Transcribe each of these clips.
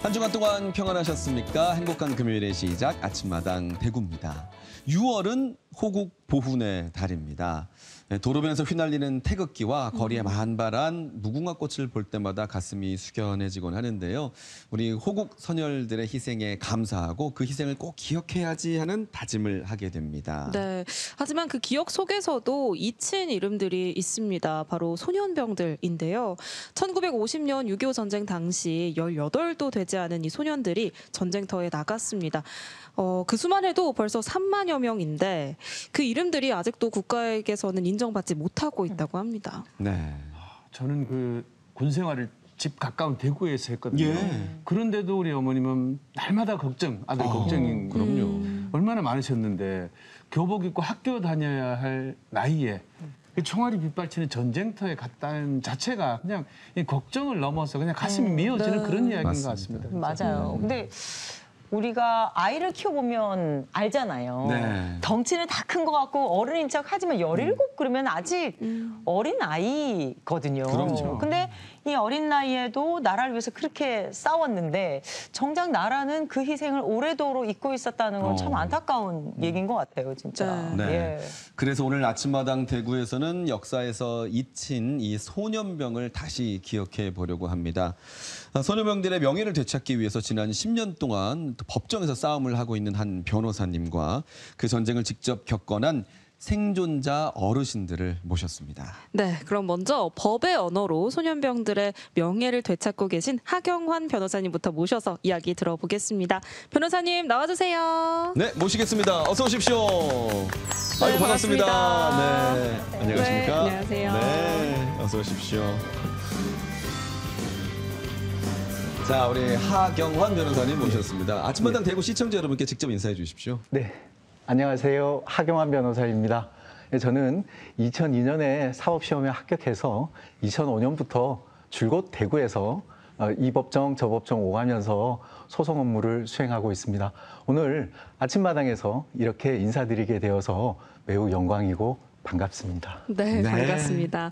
한 주간 동안 평안하셨습니까? 행복한 금요일의 시작 아침마당 대구입니다. 6월은 호국 보훈의 달입니다. 도로변에서 휘날리는 태극기와 거리에 만발한 무궁화 꽃을 볼 때마다 가슴이 숙연해지곤 하는데요. 우리 호국 선열들의 희생에 감사하고 그 희생을 꼭 기억해야지 하는 다짐을 하게 됩니다. 네. 하지만 그 기억 속에서도 잊힌 이름들이 있습니다. 바로 소년병들인데요. 1950년 6.25 전쟁 당시 18도 되지 않은 이 소년들이 전쟁터에 나갔습니다. 그 수만 해도 벌써 3만여 명인데 그 이름들이 아직도 국가에게서는 인정받지 못하고 있다고 합니다. 네. 저는 그 군 생활을 집 가까운 대구에서 했거든요. 예. 그런데도 우리 어머님은 날마다 걱정, 아들 걱정인 그럼요. 얼마나 많으셨는데 교복 입고 학교 다녀야 할 나이에 총알이 빗발치는 전쟁터에 갔다는 자체가 그냥 이 걱정을 넘어서 그냥 가슴이 미어지는 네. 그런 이야기인 맞습니다. 것 같습니다. 맞아요. 근데 우리가 아이를 키워보면 알잖아요. 네. 덩치는 다 큰 것 같고 어른인 척 하지만 17 그러면 아직 어린 아이거든요. 그럼요. 근데 이 어린 나이에도 나라를 위해서 그렇게 싸웠는데 정작 나라는 그 희생을 오래도록 잊고 있었다는 건 참 안타까운 얘기인 것 같아요, 진짜. 네. 예. 그래서 오늘 아침마당 대구에서는 역사에서 잊힌 이 소년병을 다시 기억해 보려고 합니다. 소년병들의 명예를 되찾기 위해서 지난 10년 동안 법정에서 싸움을 하고 있는 한 변호사님과 그 전쟁을 직접 겪어난 생존자 어르신들을 모셨습니다. 네, 그럼 먼저 법의 언어로 소년병들의 명예를 되찾고 계신 하경환 변호사님부터 모셔서 이야기 들어보겠습니다. 변호사님 나와주세요. 네, 모시겠습니다. 어서 오십시오. 아이고, 반갑습니다. 네, 안녕하십니까? 네, 안녕하세요. 네, 어서 오십시오. 자, 우리 하경환 변호사님 모셨습니다. 아침마당 대구 시청자 여러분께 직접 인사해 주십시오. 네, 안녕하세요. 하경환 변호사입니다. 저는 2002년에 사법시험에 합격해서 2005년부터 줄곧 대구에서 이 법정, 저 법정 오가면서 소송 업무를 수행하고 있습니다. 오늘 아침마당에서 이렇게 인사드리게 되어서 매우 영광이고 반갑습니다. 네, 네. 반갑습니다.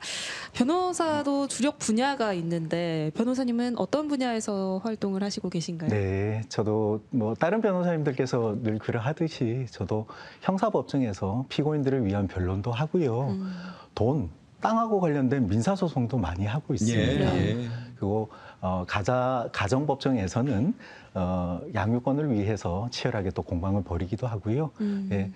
변호사도 주력 분야가 있는데 변호사님은 어떤 분야에서 활동을 하시고 계신가요? 네, 저도 뭐 다른 변호사님들께서 늘 글을 하듯이 저도 형사법정에서 피고인들을 위한 변론도 하고요. 돈, 땅하고 관련된 민사소송도 많이 하고 있습니다. 예. 그리고 가정법정에서는 양육권을 위해서 치열하게 또 공방을 벌이기도 하고요. 예,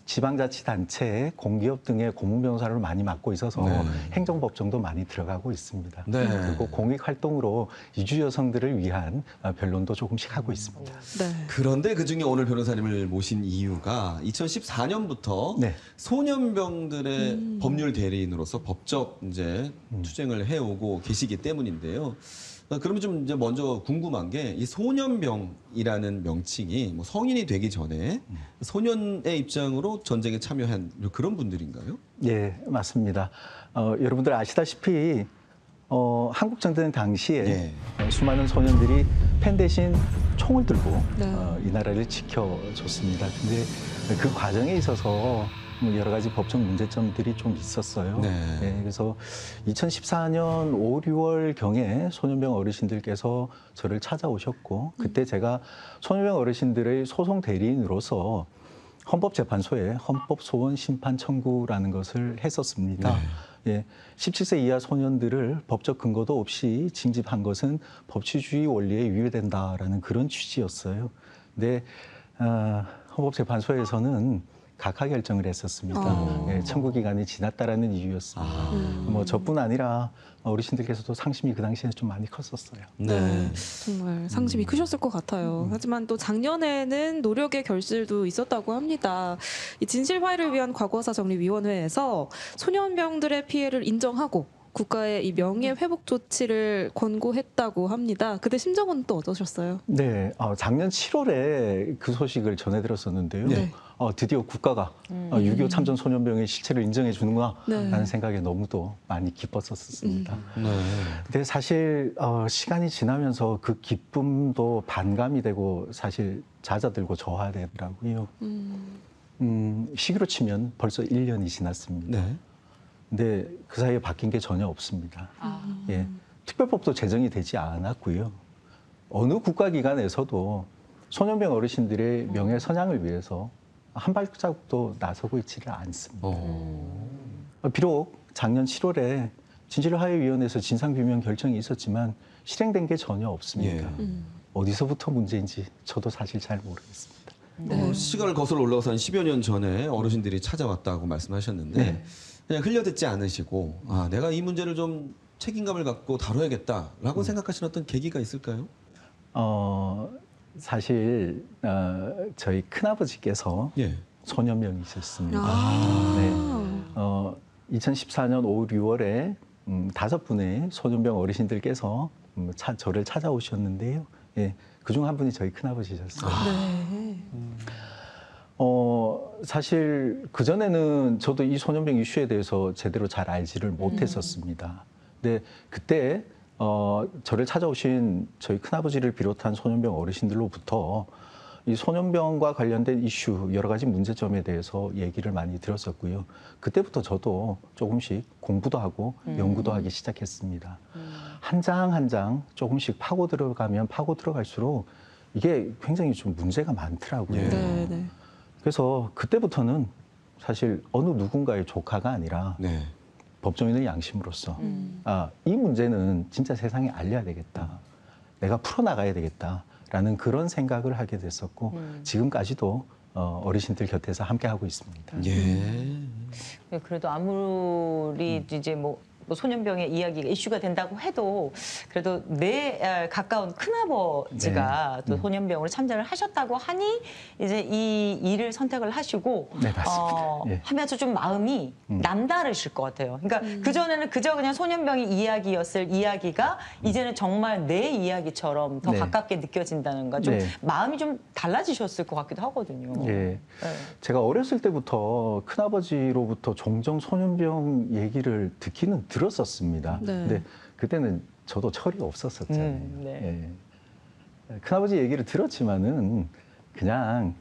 지방자치단체, 공기업 등의 고문변호사를 많이 맡고 있어서 네. 행정법정도 많이 들어가고 있습니다. 네. 그리고 공익활동으로 이주 여성들을 위한 변론도 조금씩 하고 있습니다. 네. 그런데 그중에 오늘 변호사님을 모신 이유가 2014년부터 네. 소년병들의 법률 대리인으로서 법적 이제 투쟁을 해오고 계시기 때문인데요. 그러면 좀 이제 먼저 궁금한 게 이 소년병이라는 명칭이 뭐 성인이 되기 전에 소년의 입장으로 전쟁에 참여한 그런 분들인가요? 예, 맞습니다. 여러분들 아시다시피 한국 전쟁 당시에 수많은 소년들이 펜 대신 총을 들고 네. 이 나라를 지켜줬습니다. 근데 그 과정에 있어서 여러 가지 법적 문제점들이 좀 있었어요. 네. 예, 그래서 2014년 5, 6월 경에 소년병 어르신들께서 저를 찾아오셨고 그때 제가 소년병 어르신들의 소송 대리인으로서 헌법재판소에 헌법소원 심판 청구라는 것을 했었습니다. 예, 17세 이하 소년들을 법적 근거도 없이 징집한 것은 법치주의 원리에 위배된다라는 그런 취지였어요. 근데 헌법재판소에서는 각하 결정을 했었습니다. 예, 청구 기간이 지났다라는 이유였습니다. 뭐 저뿐 아니라 어르신들께서도 상심이 그 당시에 좀 많이 컸었어요. 네, 정말 상심이 크셨을 것 같아요. 하지만 또 작년에는 노력의 결실도 있었다고 합니다. 이 진실화해를 위한 과거사정리위원회에서 소년병들의 피해를 인정하고 국가의 이 명예 회복 조치를 권고했다고 합니다. 그때 심정은 또 어떠셨어요? 네, 작년 7월에 그 소식을 전해들었었는데요. 네. 드디어 국가가 6.25 참전 소년병의 실체를 인정해 주는구나라는 네. 생각에 너무도 많이 기뻤었습니다. 네. 근데 사실 시간이 지나면서 그 기쁨도 반감이 되고 사실 잦아들고 저하되더라고요. 시기로 치면 벌써 1년이 지났습니다. 네. 근데 그 사이에 바뀐 게 전혀 없습니다. 예, 특별법도 제정이 되지 않았고요. 어느 국가기관에서도 소년병 어르신들의 명예 선양을 위해서 한 발자국도 나서고 있지를 않습니다. 비록 작년 7월에 진실화해위원회에서 진상규명 결정이 있었지만 실행된 게 전혀 없습니다. 예. 어디서부터 문제인지 저도 사실 잘 모르겠습니다. 시간을 거슬러 올라가서 한 10여 년 전에 어르신들이 찾아왔다고 말씀하셨는데 네. 그냥 흘려듣지 않으시고 내가 이 문제를 좀 책임감을 갖고 다뤄야겠다라고 생각하신 어떤 계기가 있을까요? 사실 저희 큰아버지께서 예. 소년병이셨습니다. 아. 네. 2014년 5월, 6월에 5분의 소년병 어르신들께서 저를 찾아오셨는데요. 예, 그중 한 분이 저희 큰아버지셨어요. 네. 사실 그전에는 저도 이 소년병 이슈에 대해서 제대로 잘 알지를 못했었습니다. 근데 그때 저를 찾아오신 저희 큰아버지를 비롯한 소년병 어르신들로부터 이 소년병과 관련된 이슈, 여러 가지 문제점에 대해서 얘기를 많이 들었었고요. 그때부터 저도 조금씩 공부도 하고 연구도 하기 시작했습니다. 한 장 한 장 조금씩 파고 들어가면 파고 들어갈수록 이게 굉장히 좀 문제가 많더라고요. 예. 네, 네. 그래서 그때부터는 사실 어느 누군가의 조카가 아니라 네. 법조인의 양심으로서 이 문제는 진짜 세상에 알려야 되겠다. 내가 풀어나가야 되겠다라는 그런 생각을 하게 됐었고 지금까지도 어르신들 곁에서 함께하고 있습니다. 예. 그래도 아무리 이제 뭐 소년병의 이야기가 이슈가 된다고 해도 그래도 내 가까운 큰아버지가 또 소년병으로 참전을 하셨다고 하니 이제 이 일을 선택을 하시고 네, 맞습니다. 예. 하면서 좀 마음이 남다르실 것 같아요. 그러니까 그전에는 그저 그냥 소년병의 이야기였을 이야기가 이제는 정말 내 이야기처럼 더 네. 가깝게 느껴진다는가 좀 네. 마음이 좀 달라지셨을 것 같기도 하거든요. 예. 네. 제가 어렸을 때부터 큰아버지로부터 종종 소년병 얘기를 듣기는 들었었습니다. 네. 근데 그때는 저도 철이 없었었잖아요. 네. 예. 큰아버지 얘기를 들었지만은 그냥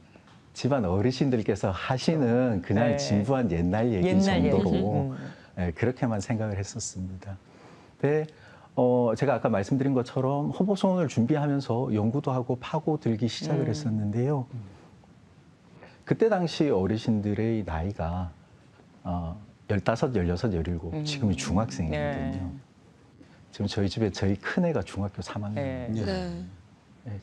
집안 어르신들께서 하시는 그냥 네. 진부한 옛날 얘기 옛날 얘기. 정도로 예, 그렇게만 생각을 했었습니다. 근데 제가 아까 말씀드린 것처럼 헌법소원을 준비하면서 연구도 하고 파고들기 시작을 했었는데요. 그때 당시 어르신들의 나이가 15, 16, 17, 지금이 중학생이거든요. 네. 지금 저희 집에 저희 큰애가 중학교 3학년. 네. 예. 네.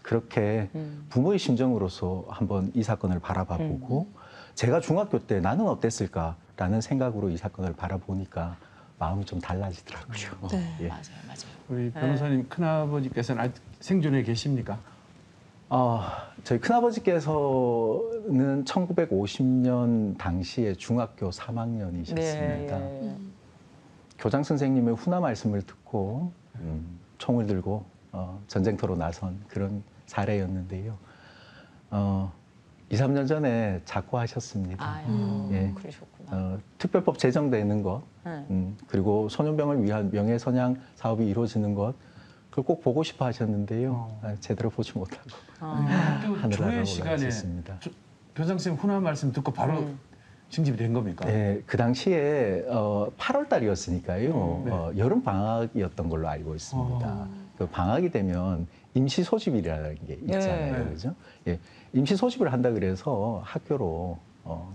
그렇게 부모의 심정으로서 한번 이 사건을 바라봐보고 제가 중학교 때 나는 어땠을까라는 생각으로 이 사건을 바라보니까 마음이 좀 달라지더라고요. 네. 예. 맞아요. 우리 변호사님 큰아버지께서는 아직 생존해 계십니까? 저희 큰아버지께서는 1950년 당시에 중학교 3학년이셨습니다. 네. 교장 선생님의 훈화 말씀을 듣고 총을 들고 전쟁터로 나선 그런 사례였는데요. 2, 3년 전에 작고하셨습니다. 아유, 예. 그러셨구나. 특별법 제정되는 것, 네. 그리고 소년병을 위한 명예선양 사업이 이루어지는 것, 그걸 꼭 보고 싶어 하셨는데요. 제대로 보지 못하고 학교 하늘나라로 조회 시간에 올라가셨습니다. 교장 선생님 훈화 말씀 듣고 바로 징집이 된 겁니까? 네, 그 당시에 8월 달이었으니까요. 네. 여름 방학이었던 걸로 알고 있습니다. 그 방학이 되면 임시 소집이라는 게 있잖아요, 네. 그죠? 예, 임시 소집을 한다 그래서 학교로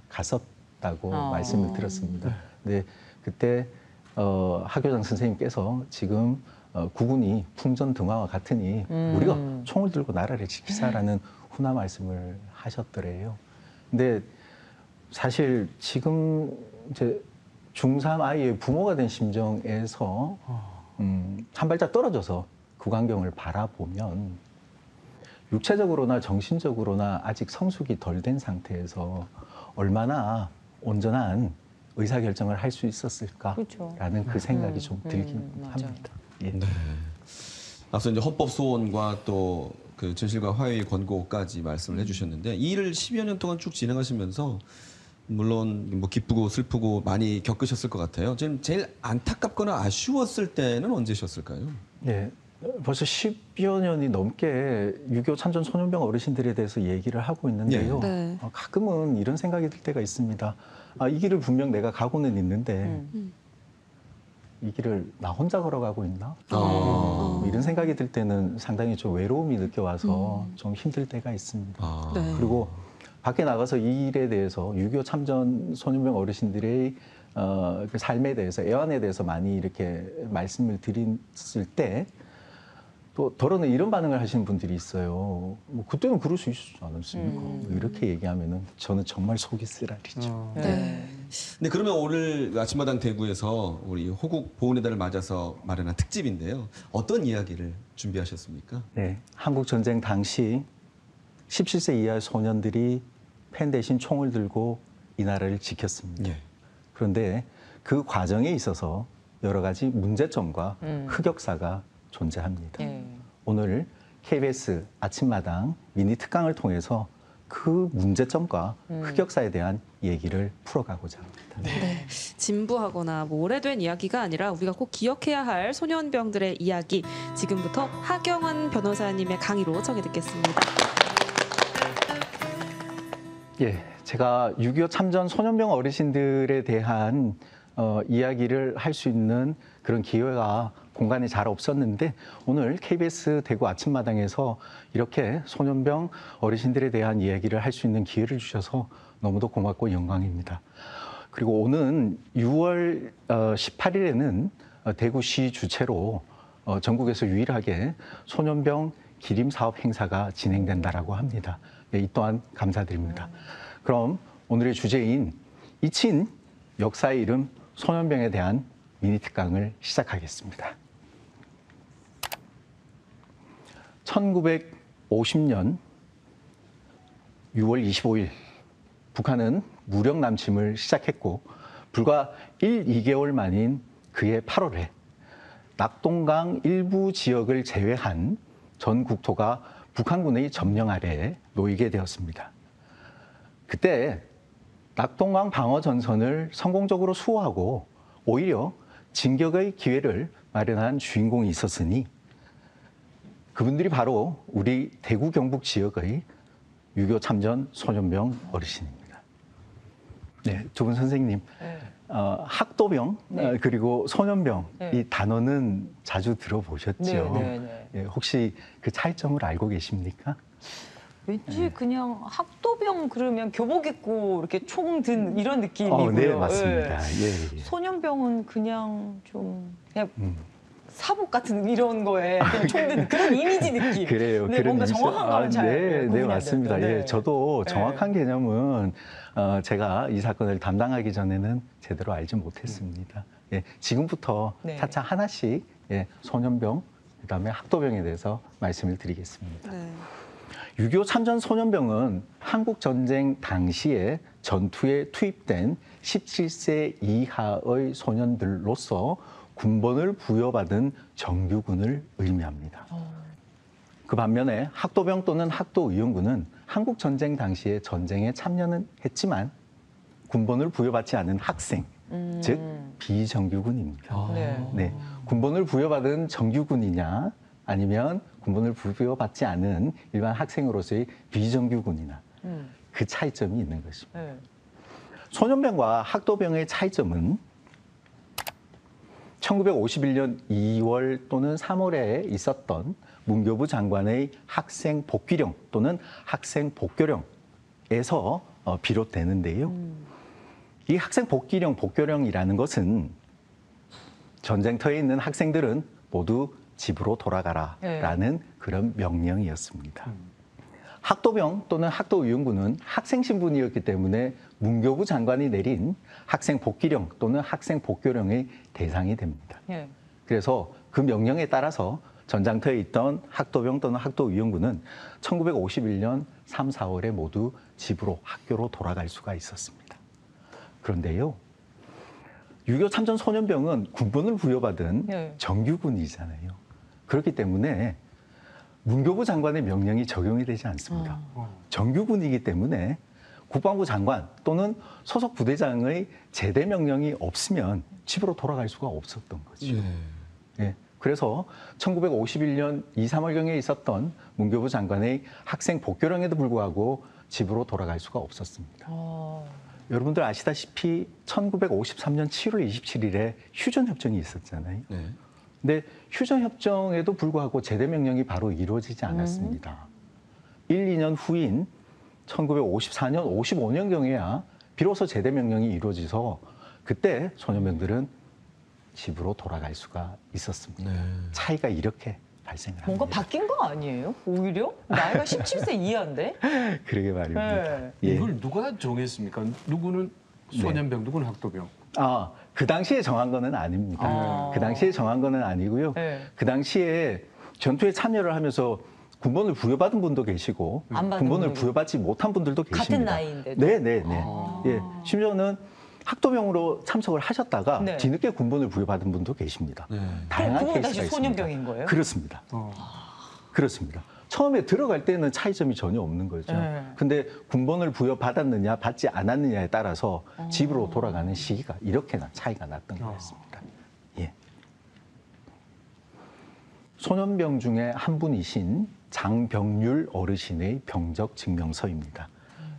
갔었다고 말씀을 들었습니다. 근데 그때 학교장 선생님께서 지금 국군이 풍전등화와 같으니 우리가 총을 들고 나라를 지키자라는 훈화 말씀을 하셨더래요. 근데 사실 지금 이제 중3 아이의 부모가 된 심정에서 한 발짝 떨어져서 그 광경을 바라보면 육체적으로나 정신적으로나 아직 성숙이 덜 된 상태에서 얼마나 온전한 의사결정을 할 수 있었을까라는 그렇죠. 그 생각이 좀 들긴 맞아요. 합니다. 예. 네. 앞서 이제 헌법 소원과 또 그 진실과 화해의 권고까지 말씀을 해주셨는데 이 일을 10여 년 동안 쭉 진행하시면서 물론 뭐 기쁘고 슬프고 많이 겪으셨을 것 같아요. 지금 제일 안타깝거나 아쉬웠을 때는 언제셨을까요? 예. 벌써 10여 년이 넘게 6.25 참전 소년병 어르신들에 대해서 얘기를 하고 있는데요. 네. 가끔은 이런 생각이 들 때가 있습니다. 이 길을 분명 내가 가고는 있는데 이 길을 나 혼자 걸어가고 있나? 이런 생각이 들 때는 상당히 좀 외로움이 느껴와서 좀 힘들 때가 있습니다. 네. 그리고 밖에 나가서 이 일에 대해서 6.25 참전 소년병 어르신들의 그 삶에 대해서, 애환에 대해서 많이 이렇게 말씀을 드렸을 때 또 더러는 이런 반응을 하시는 분들이 있어요. 뭐 그때는 그럴 수 있지 않았습니까? 이렇게 얘기하면은 저는 정말 속이 쓰라리죠. 네. 네, 그러면 오늘 아침마당 대구에서 우리 호국 보훈의 달을 맞아서 마련한 특집인데요. 어떤 이야기를 준비하셨습니까? 네, 한국 전쟁 당시 17세 이하의 소년들이 펜 대신 총을 들고 이 나라를 지켰습니다. 예. 그런데 그 과정에 있어서 여러 가지 문제점과 흑역사가 존재합니다. 예. 오늘 KBS 아침마당 미니 특강을 통해서 그 문제점과 흑역사에 대한 얘기를 풀어가고자 합니다. 네. 진부하거나 뭐 오래된 이야기가 아니라 우리가 꼭 기억해야 할 소년병들의 이야기 지금부터 하경원 변호사님의 강의로 청해 듣겠습니다. 예, 제가 6.25 참전 소년병 어르신들에 대한 이야기를 할 수 있는 그런 기회가 공간이 잘 없었는데 오늘 KBS 대구 아침마당에서 이렇게 소년병 어르신들에 대한 이야기를 할 수 있는 기회를 주셔서 너무도 고맙고 영광입니다. 그리고 오는 6월 18일에는 대구시 주최로 전국에서 유일하게 소년병 기림 사업 행사가 진행된다라고 합니다. 예, 이 또한 감사드립니다. 그럼 오늘의 주제인 잊힌 역사의 이름 소년병에 대한 미니 특강을 시작하겠습니다. 1950년 6월 25일 북한은 무력 남침을 시작했고 불과 1, 2개월 만인 그해 8월에 낙동강 일부 지역을 제외한 전 국토가 북한군의 점령 아래에 놓이게 되었습니다. 그때 낙동강 방어 전선을 성공적으로 수호하고 오히려 진격의 기회를 마련한 주인공이 있었으니 그분들이 바로 우리 대구 경북 지역의 6.25 참전 소년병 어르신입니다. 네, 두 분 선생님, 학도병 그리고 소년병 이 단어는 자주 들어보셨죠? 예, 혹시 그 차이점을 알고 계십니까? 왠지 그냥 학도병 그러면 교복 입고 이렇게 총 든 이런 느낌이고요. 네, 맞습니다. 예. 예. 소년병은 그냥 좀 그냥 사복 같은 이런 거에 그냥 총 든 그런 이미지 느낌. 그래요. 네, 뭔가 정확한 거는 잘 네, 구분이 안 맞습니다. 되는데. 예, 저도 정확한 개념은 제가 이 사건을 담당하기 전에는 제대로 알지 못했습니다. 예, 지금부터 네. 차차 하나씩 소년병, 그다음에 학도병에 대해서 말씀을 드리겠습니다. 네. 6.25 참전 소년병은 한국 전쟁 당시에 전투에 투입된 17세 이하의 소년들로서 군번을 부여받은 정규군을 의미합니다. 그 반면에 학도병 또는 학도의용군은 한국 전쟁 당시에 전쟁에 참여는 했지만 군번을 부여받지 않은 학생, 즉 비정규군입니다. 네, 군번을 부여받은 정규군이냐 아니면 군번을 부여받지 않은 일반 학생으로서의 비정규군이나 그 차이점이 있는 것입니다. 소년병과 학도병의 차이점은 1951년 2월 또는 3월에 있었던 문교부 장관의 학생 복귀령 또는 학생 복교령에서 비롯되는데요. 이 학생 복귀령, 복교령이라는 것은 전쟁터에 있는 학생들은 모두 집으로 돌아가라라는 그런 명령이었습니다. 학도병 또는 학도의용군은 학생 신분이었기 때문에 문교부 장관이 내린 학생 복귀령 또는 학생 복교령의 대상이 됩니다. 그래서 그 명령에 따라서 전장터에 있던 학도병 또는 학도의용군은 1951년 3, 4월에 모두 집으로 학교로 돌아갈 수가 있었습니다. 그런데요, 6.25 참전 소년병은 군번을 부여받은 정규군이잖아요. 그렇기 때문에 문교부 장관의 명령이 적용이 되지 않습니다. 정규군이기 때문에 국방부 장관 또는 소속 부대장의 제대 명령이 없으면 집으로 돌아갈 수가 없었던 거죠. 예. 그래서 1951년 2, 3월경에 있었던 문교부 장관의 학생 복교령에도 불구하고 집으로 돌아갈 수가 없었습니다. 여러분들 아시다시피 1953년 7월 27일에 휴전협정이 있었잖아요. 네. 근데 휴전협정에도 불구하고 제대명령이 바로 이루어지지 않았습니다. 1, 2년 후인 1954년, 55년경에야 비로소 제대명령이 이루어져서 그때 소년병들은 집으로 돌아갈 수가 있었습니다. 네. 차이가 이렇게 발생을 합니다. 뭔가 바뀐 거 아니에요? 오히려 나이가 17세 이하인데. 그러게 말입니다. 네. 예. 이걸 누가 정했습니까? 누구는 소년병, 누구는 학도병? 그 당시에 정한 거는 아닙니다. 아. 그 당시에 정한 거는 아니고요. 네. 그 당시에 전투에 참여를 하면서 군번을 부여받은 분도 계시고 안 받은 군번을 분들도. 부여받지 못한 분들도 계십니다. 같은 나이인데도. 네네네. 아. 예, 심지어는 학도병으로 참석을 하셨다가 네. 뒤늦게 군번을 부여받은 분도 계십니다. 네. 다양한 그건 케이스가 다시 있습니다. 소년병인 거예요? 그렇습니다. 어. 그렇습니다. 처음에 들어갈 때는 차이점이 전혀 없는 거죠. 네. 근데 군번을 부여받았느냐 받지 않았느냐에 따라서 집으로 돌아가는 시기가 이렇게나 차이가 났던 거였습니다. 예. 소년병 중에 한 분이신 장병률 어르신의 병적 증명서입니다.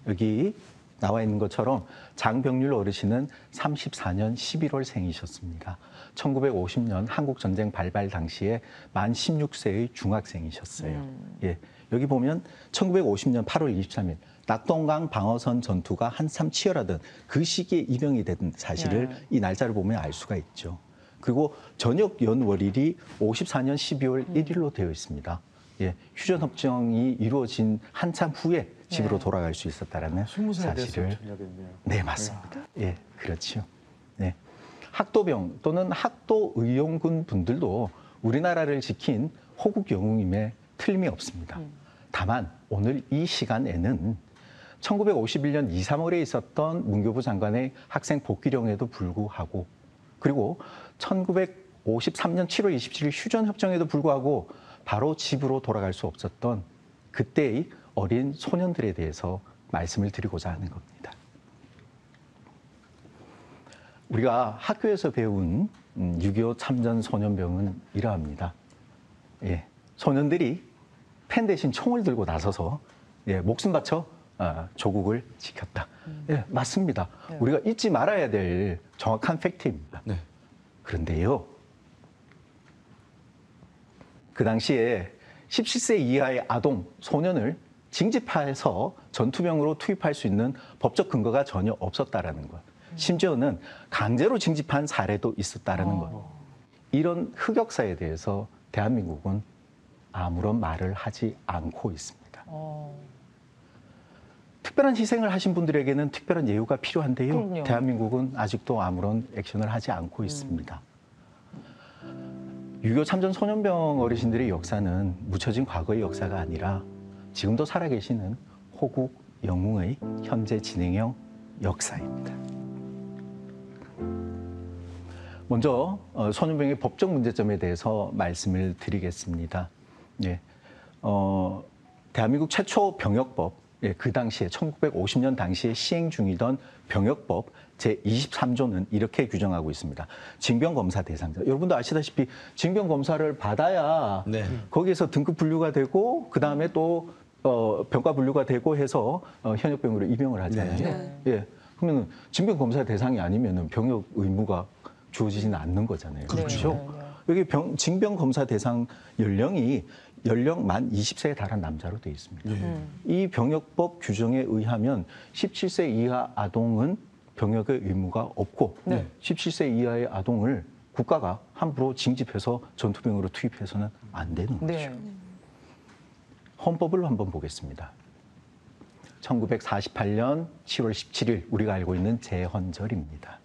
여기 나와 있는 것처럼 장병률 어르신은 34년 11월 생이셨습니다. 1950년 한국전쟁 발발 당시에 만 16세의 중학생이셨어요. 예, 여기 보면 1950년 8월 23일 낙동강 방어선 전투가 한참 치열하던 그 시기에 입영이 된 사실을 이 날짜를 보면 알 수가 있죠. 그리고 전역 연월일이 54년 12월 1일로 되어 있습니다. 예, 휴전협정이 이루어진 한참 후에 집으로 돌아갈 수 있었다라는 20살 돼서 사실을 전역했네요. 네, 맞습니다. 예, 그렇죠. 네. 학도병 또는 학도의용군 분들도 우리나라를 지킨 호국 영웅임에 틀림이 없습니다. 다만 오늘 이 시간에는 1951년 2, 3월에 있었던 문교부 장관의 학생 복귀령에도 불구하고 그리고 1953년 7월 27일 휴전협정에도 불구하고 바로 집으로 돌아갈 수 없었던 그때의 어린 소년들에 대해서 말씀을 드리고자 하는 겁니다. 우리가 학교에서 배운 6.25 참전 소년병은 이러합니다. 예, 소년들이 펜 대신 총을 들고 나서서 예, 목숨 바쳐 조국을 지켰다. 예, 맞습니다. 우리가 잊지 말아야 될 정확한 팩트입니다. 네. 그런데요, 그 당시에 17세 이하의 아동, 소년을 징집해서 전투병으로 투입할 수 있는 법적 근거가 전혀 없었다라는 것. 심지어는 강제로 징집한 사례도 있었다라는 것. 이런 흑역사에 대해서 대한민국은 아무런 말을 하지 않고 있습니다. 특별한 희생을 하신 분들에게는 특별한 예우가 필요한데요. 그럼요. 대한민국은 아직도 아무런 액션을 하지 않고 있습니다. 6.25 참전 소년병 어르신들의 역사는 묻혀진 과거의 역사가 아니라 지금도 살아계시는 호국 영웅의 현재 진행형 역사입니다. 먼저 소년병의 법적 문제점에 대해서 말씀을 드리겠습니다. 예, 대한민국 최초 병역법, 예, 그 당시에 1950년 당시에 시행 중이던 병역법 제23조는 이렇게 규정하고 있습니다. 징병검사 대상자. 여러분도 아시다시피 징병검사를 받아야 네. 거기에서 등급 분류가 되고 그다음에 또 병가 분류가 되고 해서 현역병으로 임용을 하잖아요. 네. 예. 그러면 징병검사 대상이 아니면 병역 의무가 주어지지는 않는 거잖아요. 그렇죠. 여기 징병검사 대상 연령이 연령 만 20세에 달한 남자로 되어 있습니다. 이 병역법 규정에 의하면 17세 이하 아동은 병역의 의무가 없고 17세 이하의 아동을 국가가 함부로 징집해서 전투병으로 투입해서는 안 되는 거죠. 네. 헌법을 한번 보겠습니다. 1948년 7월 17일 우리가 알고 있는 제헌절입니다.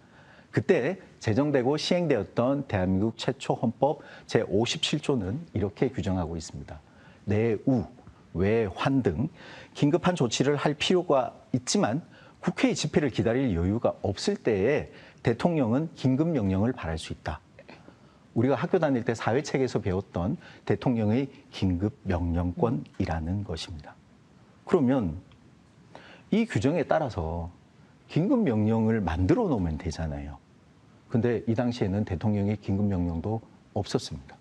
그때 제정되고 시행되었던 대한민국 최초 헌법 제57조는 이렇게 규정하고 있습니다. 내우, 외환 등 긴급한 조치를 할 필요가 있지만 국회의 집회를 기다릴 여유가 없을 때에 대통령은 긴급 명령을 발할 수 있다. 우리가 학교 다닐 때 사회책에서 배웠던 대통령의 긴급 명령권이라는 것입니다. 그러면 이 규정에 따라서 긴급 명령을 만들어 놓으면 되잖아요. 근데 이 당시에는 대통령의 긴급 명령도 없었습니다.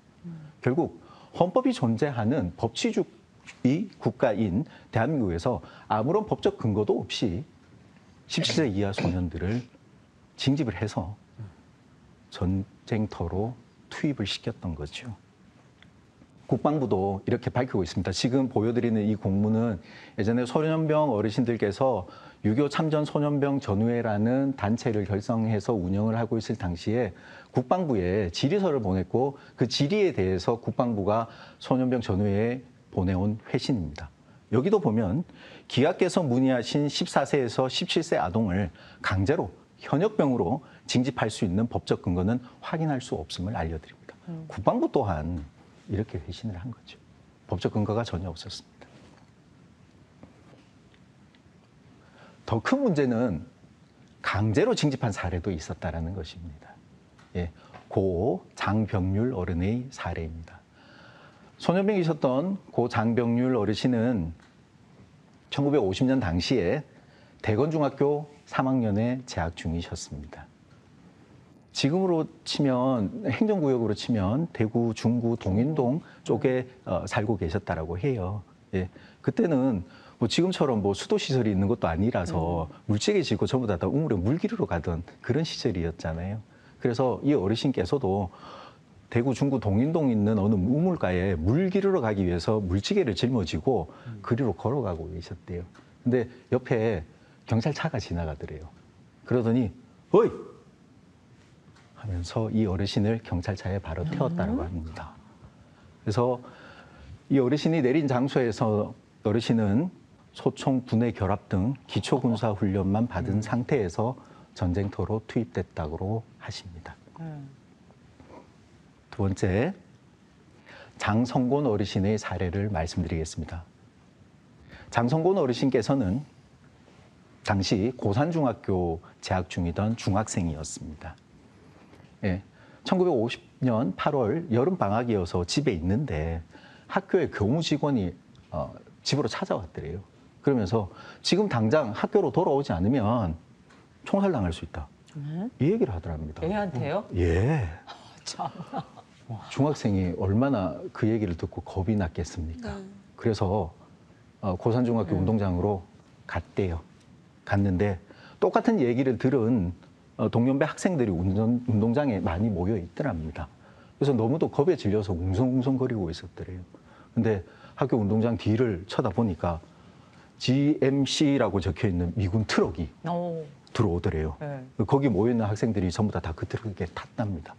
결국 헌법이 존재하는 법치주의 국가인 대한민국에서 아무런 법적 근거도 없이 17세 이하 소년들을 징집을 해서 전쟁터로 투입을 시켰던 거죠. 국방부도 이렇게 밝히고 있습니다. 지금 보여드리는 이 공문은 예전에 소년병 어르신들께서 6.25 참전 소년병 전우회라는 단체를 결성해서 운영을 하고 있을 당시에 국방부에 질의서를 보냈고 그 질의에 대해서 국방부가 소년병 전우회에 보내온 회신입니다. 여기도 보면 기하께서 문의하신 14세에서 17세 아동을 강제로 현역병으로 징집할 수 있는 법적 근거는 확인할 수 없음을 알려드립니다. 국방부 또한 이렇게 회신을 한 거죠. 법적 근거가 전혀 없었습니다. 더 큰 문제는 강제로 징집한 사례도 있었다라는 것입니다. 예, 고 장병률 어른의 사례입니다. 소년병이셨던 고 장병률 어르신은 1950년 당시에 대건중학교 3학년에 재학 중이셨습니다. 지금으로 치면 행정구역으로 치면 대구, 중구, 동인동 쪽에 살고 계셨다라고 해요. 예, 그때는 뭐 지금처럼 뭐 수도 시설이 있는 것도 아니라서 물찌개 지고 전부 다 우물에 물 기르러 가던 그런 시절이었잖아요. 그래서 이 어르신께서도 대구, 중구, 동인동 있는 어느 우물가에 물 기르러 가기 위해서 물찌개를 짊어지고 그리로 걸어가고 계셨대요. 근데 옆에 경찰차가 지나가더래요. 그러더니 어이! 하면서 이 어르신을 경찰차에 바로 태웠다고 합니다. 그래서 이 어르신이 내린 장소에서 어르신은 소총 분해 결합 등 기초군사 훈련만 받은 상태에서 전쟁터로 투입됐다고 하십니다. 두 번째, 장성곤 어르신의 사례를 말씀드리겠습니다. 장성곤 어르신께서는 당시 고산중학교 재학 중이던 중학생이었습니다. 예, 1950년 8월 여름방학이어서 집에 있는데 학교의 교무직원이 집으로 찾아왔더래요. 그러면서 지금 당장 학교로 돌아오지 않으면 총살당할 수 있다. 이 얘기를 하더랍니다. 애한테요? 예. 중학생이 얼마나 그 얘기를 듣고 겁이 났겠습니까? 그래서 고산중학교 운동장으로 갔대요. 갔는데 똑같은 얘기를 들은 동년배 학생들이 운동장에 많이 모여 있더랍니다. 그래서 너무도 겁에 질려서 웅성웅성거리고 있었더래요. 근데 학교 운동장 뒤를 쳐다보니까 GMC라고 적혀 있는 미군 트럭이 들어오더래요. 네. 거기 모여있는 학생들이 전부 다 그 트럭에 탔답니다.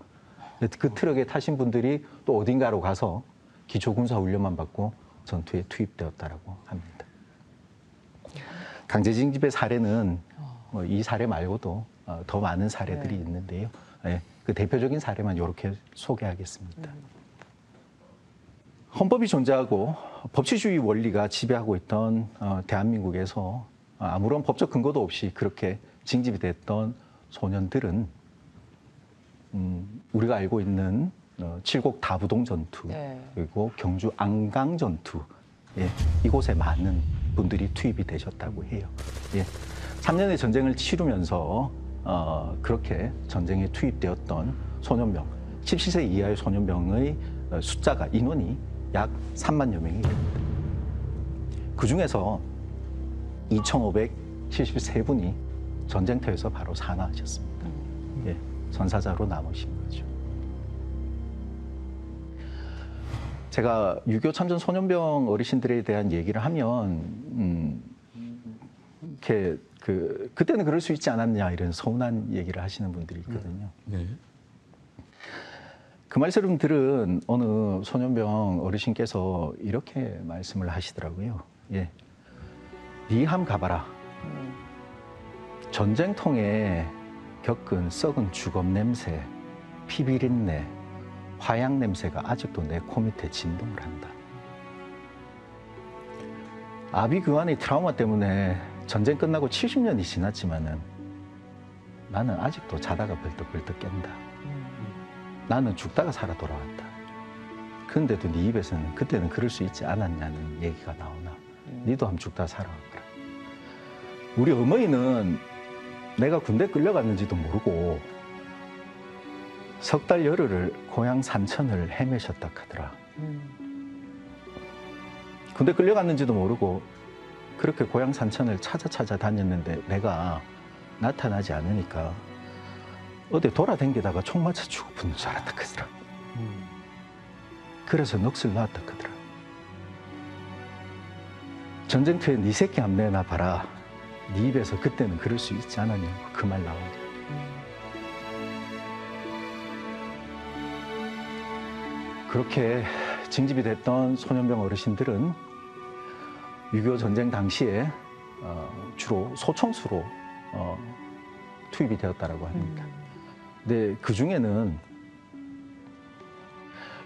그 트럭에 타신 분들이 또 어딘가로 가서 기초군사 훈련만 받고 전투에 투입되었다라고 합니다. 강제징집의 사례는 이 사례 말고도 더 많은 사례들이 있는데요. 네, 그 대표적인 사례만 이렇게 소개하겠습니다. 헌법이 존재하고 법치주의 원리가 지배하고 있던 대한민국에서 아무런 법적 근거도 없이 그렇게 징집이 됐던 소년들은 우리가 알고 있는 칠곡 다부동 전투, 그리고 경주 안강 전투, 예, 이곳에 많은 분들이 투입이 되셨다고 해요. 예, 3년의 전쟁을 치르면서 그렇게 전쟁에 투입되었던 소년병, 17세 이하의 소년병의 숫자가 인원이 약 3만여 명이 됩니다. 그중에서 2,573분이 전쟁터에서 바로 산화하셨습니다. 예, 전사자로 남으신 거죠. 제가 6.25 참전 소년병 어르신들에 대한 얘기를 하면 이렇게 그때는 그럴 수 있지 않았냐 이런 서운한 얘기를 하시는 분들이 있거든요. 네. 그 말씀을 들은 어느 소년병 어르신께서 이렇게 말씀을 하시더라고요. 예, 니함 가봐라. 전쟁통에 겪은 썩은 주검 냄새, 피비린내, 화약 냄새가 아직도 내 코 밑에 진동을 한다. 아비규환의 트라우마 때문에 전쟁 끝나고 70년이 지났지만은 나는 아직도 자다가 벌떡벌떡 깬다. 나는 죽다가 살아 돌아왔다. 그런데도 네 입에서는 그때는 그럴 수 있지 않았냐는 얘기가 나오나. 니도 한번 죽다가 살아왔거라. 우리 어머니는 내가 군대 끌려갔는지도 모르고 석 달 열흘을 고향 산천을 헤매셨다 하더라. 군대 끌려갔는지도 모르고 그렇게 고향 산천을 찾아 다녔는데 내가 나타나지 않으니까 어디 돌아다니다가 총 맞아 죽어붙는 줄 알았다 그러더라. 그래서 넋을 놨다 그러더라. 전쟁터에 네 새끼 안 내놔봐라. 네 입에서 그때는 그럴 수 있지 않았냐고 그 말 나온 거야. 그렇게 징집이 됐던 소년병 어르신들은 6.25 전쟁 당시에 주로 소총수로 투입이 되었다라고 합니다. 근데 그 중에는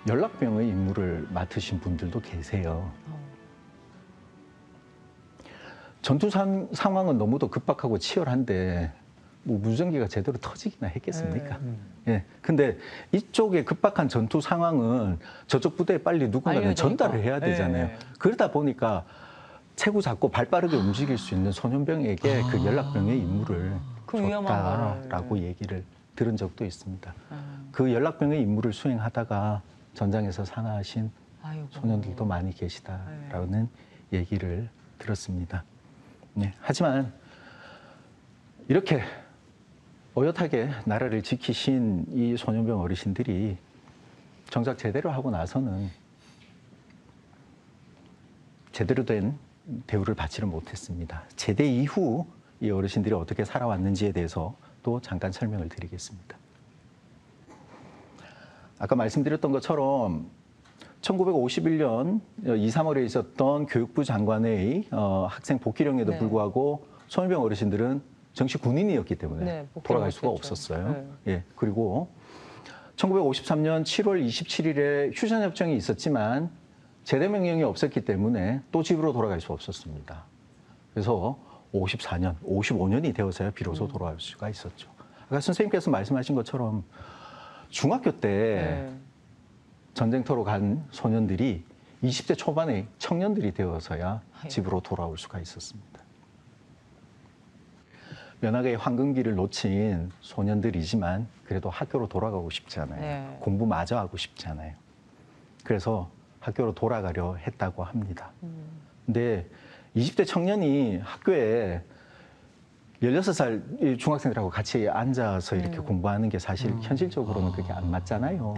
연락병의 임무를 맡으신 분들도 계세요. 전투 상황은 너무도 급박하고 치열한데 뭐 무전기가 제대로 터지기나 했겠습니까? 예. 근데 이쪽의 급박한 전투 상황은 저쪽 부대에 빨리 누군가는 전달을 해야 되잖아요. 네. 그러다 보니까 체구 잡고 발 빠르게 움직일 수 있는 소년병에게 그 연락병의 임무를 그 위험한 줬다라고 얘기를 들은 적도 있습니다. 그 연락병의 임무를 수행하다가 전장에서 사망하신 아이고. 소년들도 많이 계시다라는 얘기를 들었습니다. 네. 하지만 이렇게 어엿하게 나라를 지키신 이 소년병 어르신들이 정작 제대로 하고 나서는 제대로 된 대우를 받지를 못했습니다. 제대 이후 이 어르신들이 어떻게 살아왔는지에 대해서 또 잠깐 설명을 드리겠습니다. 아까 말씀드렸던 것처럼 1951년 2, 3월에 있었던 교육부 장관의 학생 복귀령에도 불구하고 소년병 어르신들은 정식 군인이었기 때문에 돌아갈 수가 없었어요. 예, 그리고 1953년 7월 27일에 휴전협정이 있었지만 제대 명령이 없었기 때문에 또 집으로 돌아갈 수 없었습니다. 그래서 54년, 55년이 되어서야 비로소 돌아갈 수가 있었죠. 아까 선생님께서 말씀하신 것처럼 중학교 때 전쟁터로 간 소년들이 20대 초반의 청년들이 되어서야 집으로 돌아올 수가 있었습니다. 면학의 황금기를 놓친 소년들이지만 그래도 학교로 돌아가고 싶지 않아요. 공부마저 하고 싶지 않아요. 그래서 학교로 돌아가려 했다고 합니다. 근데 20대 청년이 학교에 16살 중학생들하고 같이 앉아서 이렇게 공부하는 게 사실 현실적으로는 그게 안 맞잖아요.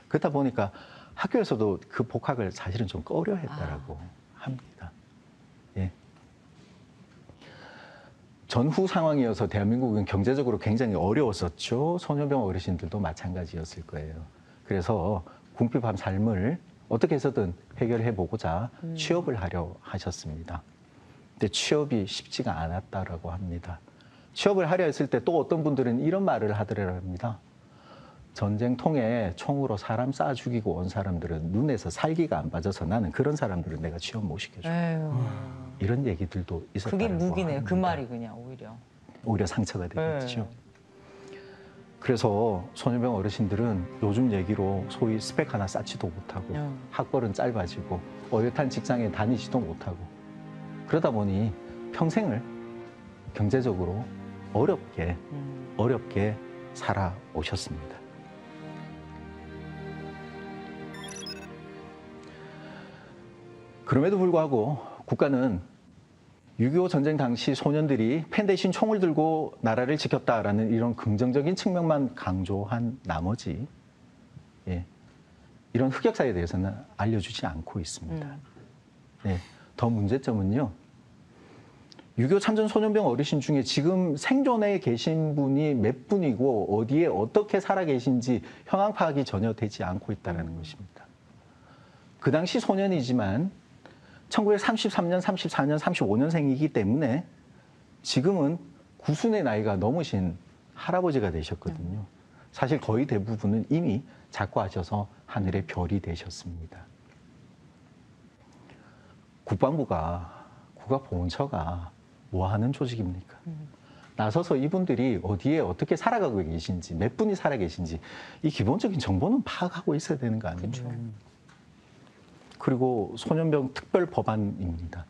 그렇다 보니까 학교에서도 그 복학을 사실은 좀 꺼려했다라고 합니다. 예. 전후 상황이어서 대한민국은 경제적으로 굉장히 어려웠었죠. 소년병 어르신들도 마찬가지였을 거예요. 그래서 궁핍한 삶을 어떻게 해서든 해결해 보고자 취업을 하려 하셨습니다. 근데 취업이 쉽지가 않았다라고 합니다. 취업을 하려 했을 때 또 어떤 분들은 이런 말을 하더랍니다. 전쟁통에 총으로 사람 쏴 죽이고 온 사람들은 눈에서 살기가 안 빠져서 나는 그런 사람들은 내가 취업 못 시켜줘. 이런 얘기들도 있었다고 그게 합니다. 무기네요. 그 말이 그냥 오히려 상처가 되겠죠. 그래서 소년병 어르신들은 요즘 얘기로 소위 스펙 하나 쌓지도 못하고 학벌은 짧아지고 어엿한 직장에 다니지도 못하고 그러다 보니 평생을 경제적으로 어렵게 살아오셨습니다. 그럼에도 불구하고 국가는 6.25 전쟁 당시 소년들이 펜 대신 총을 들고 나라를 지켰다라는 이런 긍정적인 측면만 강조한 나머지 이런 흑역사에 대해서는 알려주지 않고 있습니다. 더 문제점은요. 6.25 참전 소년병 어르신 중에 지금 생존에 계신 분이 몇 분이고 어디에 어떻게 살아 계신지 현황 파악이 전혀 되지 않고 있다는 것입니다. 그 당시 소년이지만 1933년, 34년, 35년생이기 때문에 지금은 구순의 나이가 넘으신 할아버지가 되셨거든요. 사실 거의 대부분은 이미 작고하셔서 하늘의 별이 되셨습니다. 국가보훈처가 뭐 하는 조직입니까? 나서서 이분들이 어디에 어떻게 살아가고 계신지, 몇 분이 살아 계신지 이 기본적인 정보는 파악하고 있어야 되는 거 아닙니까? 그리고 소년병 특별 법안입니다.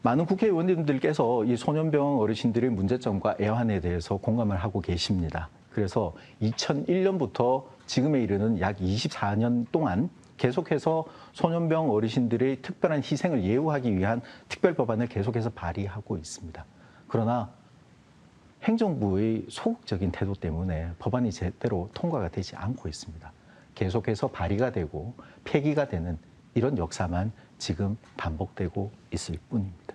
많은 국회의원님들께서 이 소년병 어르신들의 문제점과 애환에 대해서 공감을 하고 계십니다. 그래서 2001년부터 지금에 이르는 약 24년 동안 계속해서 소년병 어르신들의 특별한 희생을 예우하기 위한 특별법안을 계속해서 발의하고 있습니다. 그러나 행정부의 소극적인 태도 때문에 법안이 제대로 통과가 되지 않고 있습니다. 계속해서 발의가 되고 폐기가 되는 이런 역사만 지금 반복되고 있을 뿐입니다.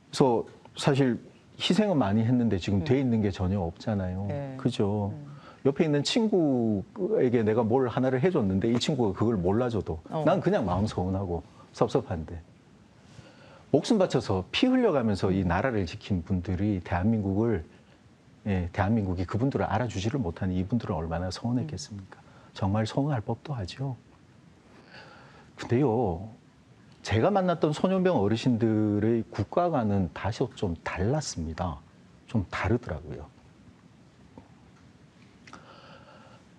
그래서 사실 희생은 많이 했는데 지금 돼 있는 게 전혀 없잖아요. 네. 그죠? 옆에 있는 친구에게 내가 뭘 하나를 해줬는데 이 친구가 그걸 몰라줘도 난 그냥 마음 서운하고 섭섭한데 목숨 바쳐서 피 흘려가면서 이 나라를 지킨 분들이 대한민국이 그분들을 알아주지를 못하는 이분들은 얼마나 서운했겠습니까? 정말 서운할 법도 하죠. 근데요, 제가 만났던 소년병 어르신들의 국가관은 다시 좀 달랐습니다. 좀 다르더라고요.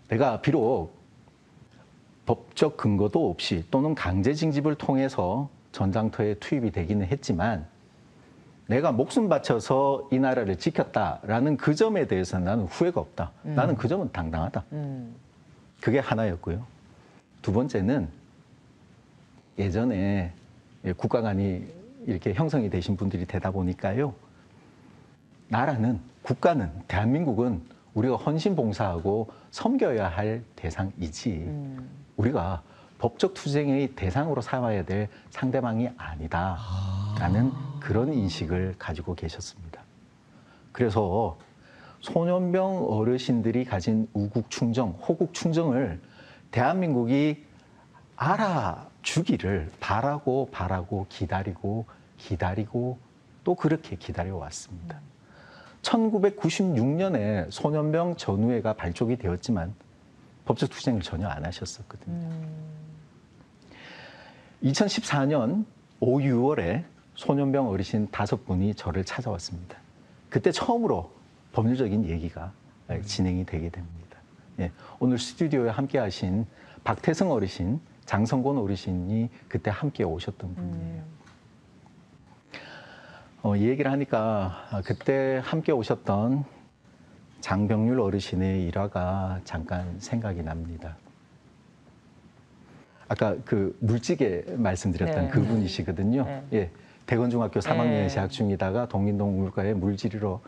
내가 비록 법적 근거도 없이 또는 강제 징집을 통해서 전장터에 투입이 되기는 했지만 내가 목숨 바쳐서 이 나라를 지켰다라는 그 점에 대해서는 나는 후회가 없다. 나는 그 점은 당당하다. 그게 하나였고요. 두 번째는 예전에 국가관이 이렇게 형성이 되신 분들이 되다 보니까요. 나라는, 국가는, 대한민국은 우리가 헌신봉사하고 섬겨야 할 대상이지 우리가 법적 투쟁의 대상으로 삼아야 될 상대방이 아니다라는 그런 인식을 가지고 계셨습니다. 그래서 소년병 어르신들이 가진 우국충정, 호국충정을 대한민국이 알아주기를 바라고 기다리고 또 그렇게 기다려왔습니다. 1996년에 소년병 전우회가 발족이 되었지만 법적 투쟁을 전혀 안 하셨었거든요. 2014년 5, 6월에 소년병 어르신 5분이 저를 찾아왔습니다. 그때 처음으로 법률적인 얘기가 진행이 되게 됩니다. 예, 오늘 스튜디오에 함께 하신 박태성 어르신, 장성곤 어르신이 그때 함께 오셨던 분이에요. 이 얘기를 하니까 그때 함께 오셨던 장병률 어르신의 일화가 잠깐 생각이 납니다. 아까 그 물찌개 말씀드렸던 네. 그분이시거든요. 네. 예, 대건중학교 3학년에 네. 재학 중이다가 동인동 우물가에 물기르러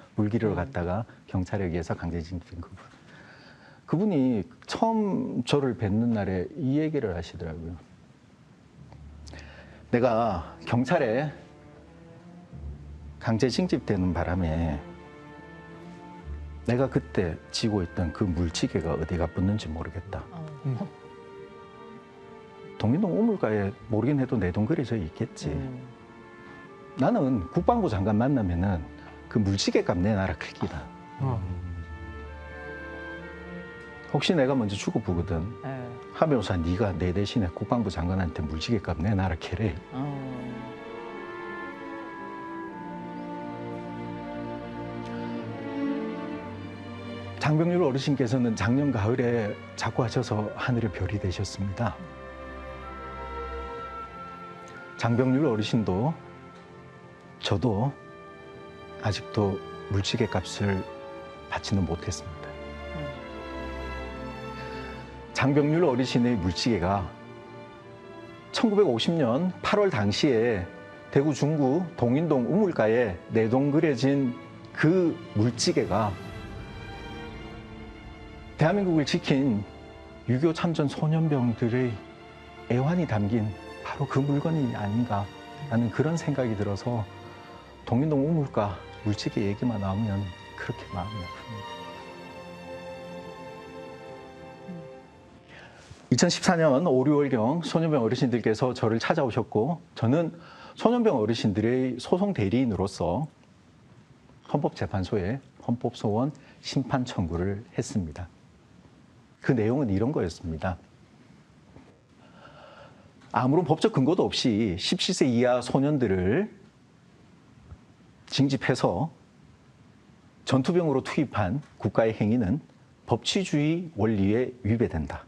갔다가 경찰에 의해서 강제징집된 그분. 그분이 처음 저를 뵙는 날에 이 얘기를 하시더라고요. 내가 경찰에 강제징집되는 바람에 내가 그때 쥐고 있던 그 물찌개가 어디가 붙는지 모르겠다. 동인동 우물가에 모르긴 해도 내동 그려져 있겠지. 나는 국방부 장관 만나면은 그 물찌개 값 내놔라 크기다. 혹시 내가 먼저 죽어보거든 하면서 네가 내 대신에 국방부 장관한테 물찌개 값 내놔라 캐래. 장병률 어르신께서는 작년 가을에 자꾸하셔서 하늘의 별이 되셨습니다. 장병률 어르신도 저도 아직도 물찌개 값을 받지는 못했습니다. 장병률 어르신의 물찌개가 1950년 8월 당시에 대구 중구 동인동 우물가에 내동 그려진 그 물찌개가 대한민국을 지킨 6.25 참전 소년병들의 애환이 담긴 바로 그 물건이 아닌가라는 그런 생각이 들어서 동인동 우물가 물찌개 얘기만 나오면 그렇게 마음이 아픕니다. 2014년 5, 6월경 소년병 어르신들께서 저를 찾아오셨고 저는 소년병 어르신들의 소송 대리인으로서 헌법재판소에 헌법소원 심판 청구를 했습니다. 그 내용은 이런 거였습니다. 아무런 법적 근거도 없이 17세 이하 소년들을 징집해서 전투병으로 투입한 국가의 행위는 법치주의 원리에 위배된다.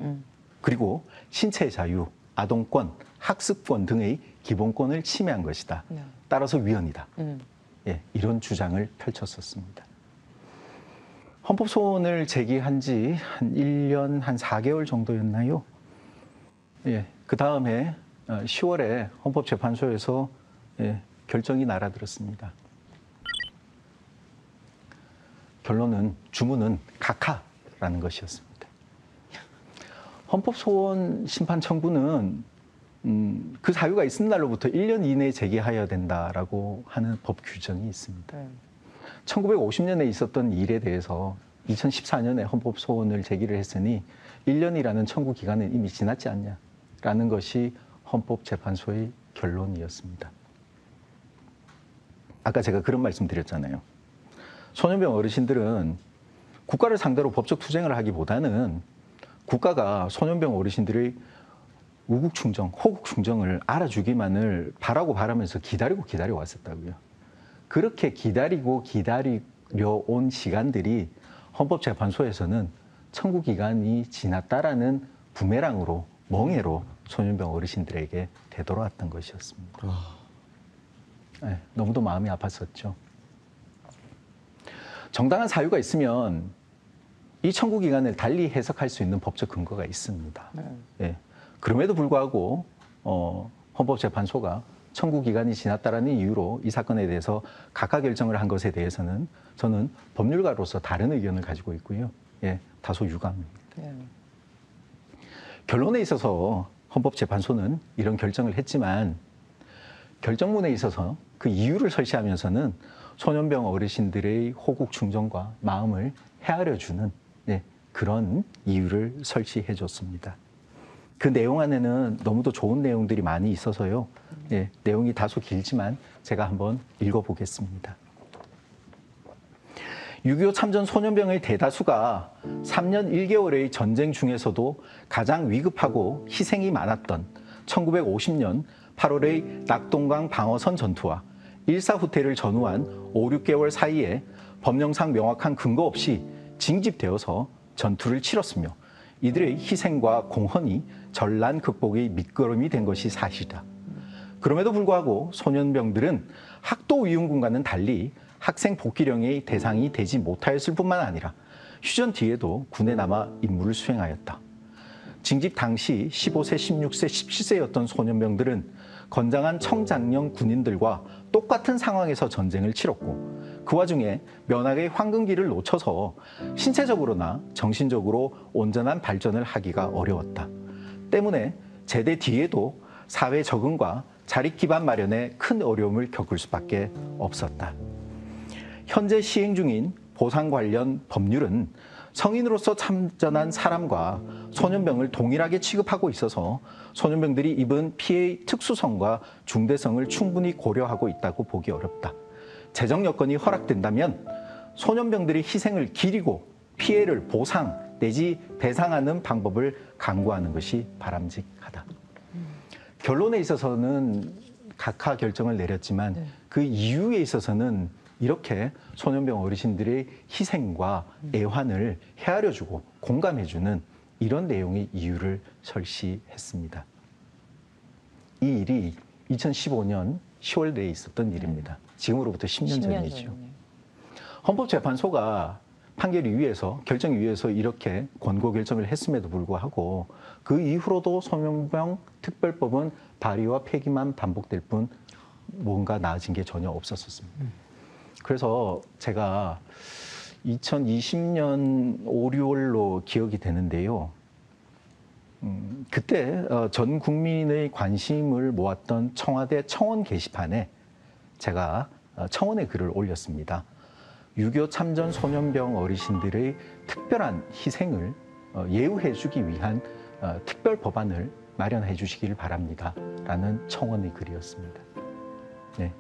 그리고 신체 자유, 아동권, 학습권 등의 기본권을 침해한 것이다. 따라서 위헌이다. 예, 이런 주장을 펼쳤었습니다. 헌법소원을 제기한 지 한 1년 한 4개월 정도였나요? 예, 그 다음에 10월에 헌법재판소에서 결정이 날아들었습니다. 결론은 주문은 각하라는 것이었습니다. 헌법소원 심판 청구는 그 사유가 있는 날로부터 1년 이내에 제기하여야 된다라고 하는 법 규정이 있습니다. 1950년에 있었던 일에 대해서 2014년에 헌법소원을 제기를 했으니 1년이라는 청구 기간은 이미 지났지 않냐라는 것이 헌법재판소의 결론이었습니다. 아까 제가 그런 말씀 드렸잖아요. 소년병 어르신들은 국가를 상대로 법적 투쟁을 하기보다는 국가가 소년병 어르신들의 우국충정, 호국충정을 알아주기만을 바라면서 기다려 왔었다고요. 그렇게 기다려 온 시간들이 헌법재판소에서는 청구 기간이 지났다라는 부메랑으로, 멍해로 소년병 어르신들에게 되돌아왔던 것이었습니다. 네, 너무도 마음이 아팠었죠. 정당한 사유가 있으면 이 청구 기간을 달리 해석할 수 있는 법적 근거가 있습니다. 네. 그럼에도 불구하고 헌법재판소가 청구 기간이 지났다라는 이유로 이 사건에 대해서 각하 결정을 한 것에 대해서는 저는 법률가로서 다른 의견을 가지고 있고요. 예, 다소 유감입니다. 결론에 있어서 헌법재판소는 이런 결정을 했지만 결정문에 있어서 그 이유를 설치하면서는 소년병 어르신들의 호국 충정과 마음을 헤아려주는 그런 이유를 설치해 줬습니다. 그 내용 안에는 너무도 좋은 내용들이 많이 있어서요. 내용이 다소 길지만 제가 한번 읽어보겠습니다. 6.25 참전 소년병의 대다수가 3년 1개월의 전쟁 중에서도 가장 위급하고 희생이 많았던 1950년 8월의 낙동강 방어선 전투와 일사후퇴를 전후한 5, 6개월 사이에 법령상 명확한 근거 없이 징집되어서 전투를 치렀으며 이들의 희생과 공헌이 전란 극복의 밑거름이 된 것이 사실이다. 그럼에도 불구하고 소년병들은 학도 위훈군과는 달리 학생 복귀령의 대상이 되지 못하였을 뿐만 아니라 휴전 뒤에도 군에 남아 임무를 수행하였다. 징집 당시 15세, 16세, 17세였던 소년병들은 건장한 청장년 군인들과 똑같은 상황에서 전쟁을 치렀고 그 와중에 면학의 황금기를 놓쳐서 신체적으로나 정신적으로 온전한 발전을 하기가 어려웠다. 때문에 제대 뒤에도 사회 적응과 자립 기반 마련에 큰 어려움을 겪을 수밖에 없었다. 현재 시행 중인 보상 관련 법률은 성인으로서 참전한 사람과 소년병을 동일하게 취급하고 있어서 소년병들이 입은 피해의 특수성과 중대성을 충분히 고려하고 있다고 보기 어렵다. 재정 여건이 허락된다면 소년병들의 희생을 기리고 피해를 보상 내지 배상하는 방법을 강구하는 것이 바람직하다. 결론에 있어서는 각하 결정을 내렸지만 그 이유에 있어서는 이렇게 소년병 어르신들의 희생과 애환을 헤아려주고 공감해주는 이런 내용의 이유를 설치했습니다. 이 일이 2015년 10월에 있었던 일입니다. 지금으로부터 10년 전이죠. 헌법재판소가 판결위에서 결정위에서 이렇게 권고 결정을 했음에도 불구하고 그 이후로도 소년병 특별법은 발의와 폐기만 반복될 뿐 뭔가 나아진 게 전혀 없었습니다. 그래서 제가 2020년 5, 6월로 기억이 되는데요. 그때 전 국민의 관심을 모았던 청와대 청원 게시판에 제가 청원의 글을 올렸습니다. 6.25 참전 소년병 어르신들의 특별한 희생을 예우해주기 위한 특별 법안을 마련해 주시길 바랍니다. 라는 청원의 글이었습니다. 네.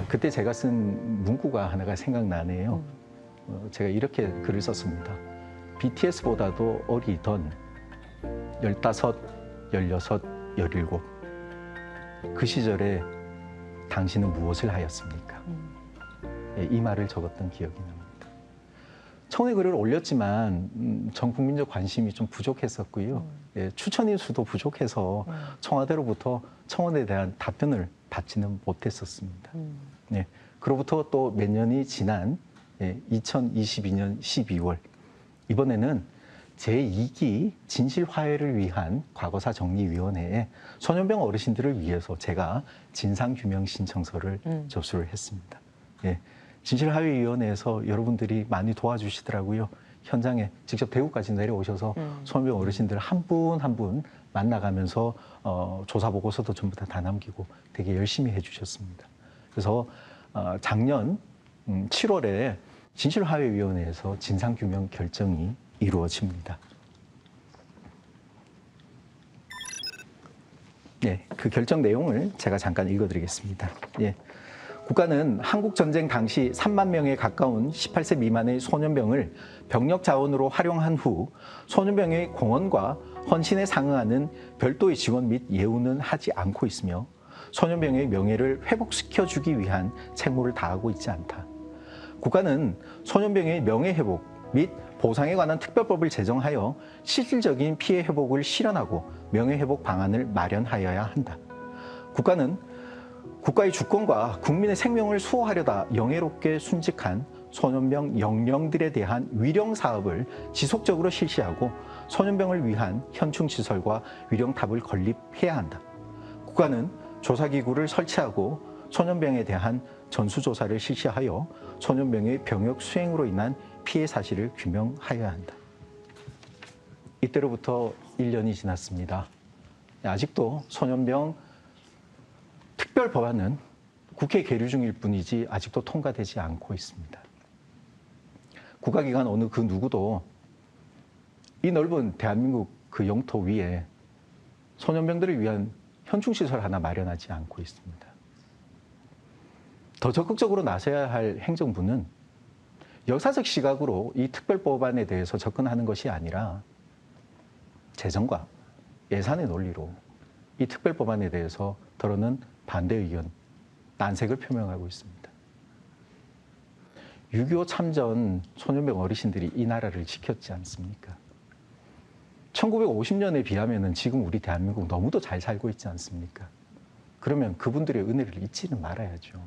그때 제가 쓴 문구가 하나가 생각나네요. 제가 이렇게 글을 썼습니다. BTS보다도 어리던 15, 16, 17. 그 시절에 당신은 무엇을 하였습니까? 이 말을 적었던 기억이 납니다. 청원의 글을 올렸지만 전 국민적 관심이 좀 부족했었고요. 추천인 수도 부족해서 청와대로부터 청원에 대한 답변을 받지는 못했었습니다. 그로부터 또 몇 년이 지난 2022년 12월 이번에는 제2기 진실화해를 위한 과거사 정리위원회에 소년병 어르신들을 위해서 제가 진상규명 신청서를 접수를 했습니다. 예, 진실화해위원회에서 여러분들이 많이 도와주시더라고요. 현장에 직접 대구까지 내려오셔서 소년병 어르신들 한 분 한 분 만나가면서 조사 보고서도 전부 다 남기고 되게 열심히 해주셨습니다. 그래서 작년 7월에 진실화해위원회에서 진상규명 결정이 이루어집니다. 네, 그 결정 내용을 제가 잠깐 읽어드리겠습니다. 예. 국가는 한국전쟁 당시 3만 명에 가까운 18세 미만의 소년병을 병력 자원으로 활용한 후 소년병의 공헌과 헌신에 상응하는 별도의 지원 및 예우는 하지 않고 있으며 소년병의 명예를 회복시켜주기 위한 책무를 다하고 있지 않다. 국가는 소년병의 명예회복 및 보상에 관한 특별법을 제정하여 실질적인 피해 회복을 실현하고 명예회복 방안을 마련하여야 한다. 국가는 국가의 주권과 국민의 생명을 수호하려다 영예롭게 순직한 소년병 영령들에 대한 위령 사업을 지속적으로 실시하고 소년병을 위한 현충시설과 위령탑을 건립해야 한다. 국가는 조사기구를 설치하고 소년병에 대한 전수조사를 실시하여 소년병의 병역 수행으로 인한 피해 사실을 규명하여야 한다. 이때로부터 1년이 지났습니다. 아직도 소년병 특별법안은 국회 계류 중일 뿐이지 아직도 통과되지 않고 있습니다. 국가기관 어느 그 누구도 이 넓은 대한민국 그 영토 위에 소년병들을 위한 현충시설 하나 마련하지 않고 있습니다. 더 적극적으로 나서야 할 행정부는 역사적 시각으로 이 특별법안에 대해서 접근하는 것이 아니라 재정과 예산의 논리로 이 특별법안에 대해서 더러는 반대 의견, 난색을 표명하고 있습니다. 6.25 참전 소년병 어르신들이 이 나라를 지켰지 않습니까? 1950년에 비하면 지금 우리 대한민국 너무도 잘 살고 있지 않습니까? 그러면 그분들의 은혜를 잊지는 말아야죠.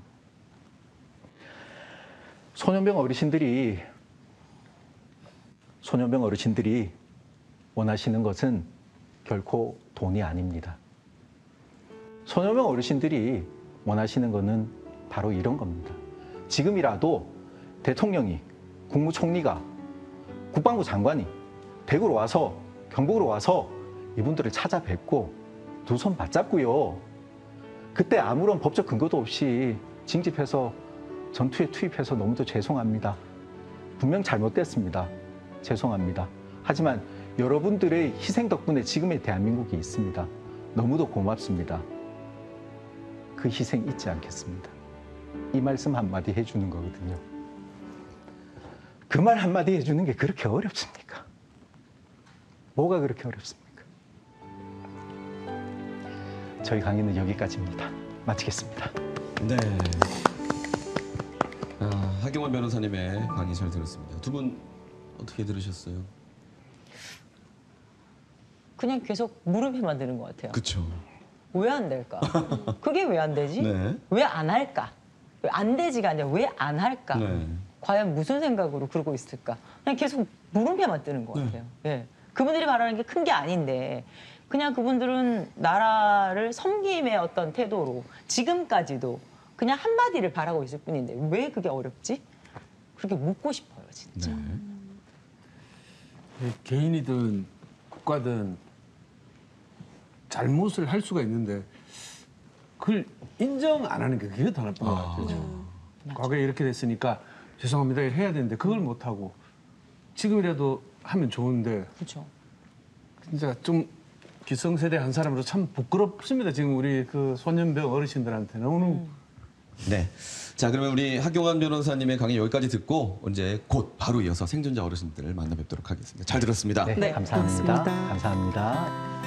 소년병 어르신들이 원하시는 것은 결코 돈이 아닙니다. 소년병 어르신들이 원하시는 것은 바로 이런 겁니다. 지금이라도 대통령이, 국무총리가, 국방부 장관이 대구로 와서, 경북으로 와서 이분들을 찾아뵙고 두 손 맞잡고요. 그때 아무런 법적 근거도 없이 징집해서 전투에 투입해서 너무도 죄송합니다. 분명 잘못됐습니다. 죄송합니다. 하지만 여러분들의 희생 덕분에 지금의 대한민국이 있습니다. 너무도 고맙습니다. 그 희생 잊지 않겠습니다. 이 말씀 한마디 해주는 거거든요. 그 말 한마디 해주는 게 그렇게 어렵습니까? 뭐가 그렇게 어렵습니까? 저희 강의는 여기까지입니다. 마치겠습니다. 네. 하경원 변호사님의 강의 잘 들었습니다. 두 분 어떻게 들으셨어요? 그냥 계속 물음표만 드는 것 같아요. 그렇죠. 왜 안 될까? 그게 왜 안 되지? 네. 왜 안 할까? 왜 안 되지가 아니라 왜 안 할까? 네. 과연 무슨 생각으로 그러고 있을까? 그냥 계속 물음표만 뜨는 것 같아요. 예. 그분들이 바라는 게 큰 게 아닌데 그냥 그분들은 나라를 섬김의 어떤 태도로 지금까지도 그냥 한마디를 바라고 있을 뿐인데 왜 그게 어렵지? 그렇게 묻고 싶어요, 진짜. 네. 개인이든 국가든 잘못을 할 수가 있는데 그걸 인정 안 하는 게 그게 더 나쁜 것 같아요. 과거에 이렇게 됐으니까 죄송합니다 해야 되는데 그걸 못 하고 지금이라도 하면 좋은데 그렇죠. 진짜 좀 기성세대 한 사람으로 참 부끄럽습니다. 지금 우리 그 소년병 어르신들한테 너무 네. 자, 그러면 우리 하경원 변호사님의 강의 여기까지 듣고 이제 곧 바로 이어서 생존자 어르신들을 만나 뵙도록 하겠습니다. 잘 들었습니다. 네, 감사합니다. 고맙습니다. 감사합니다.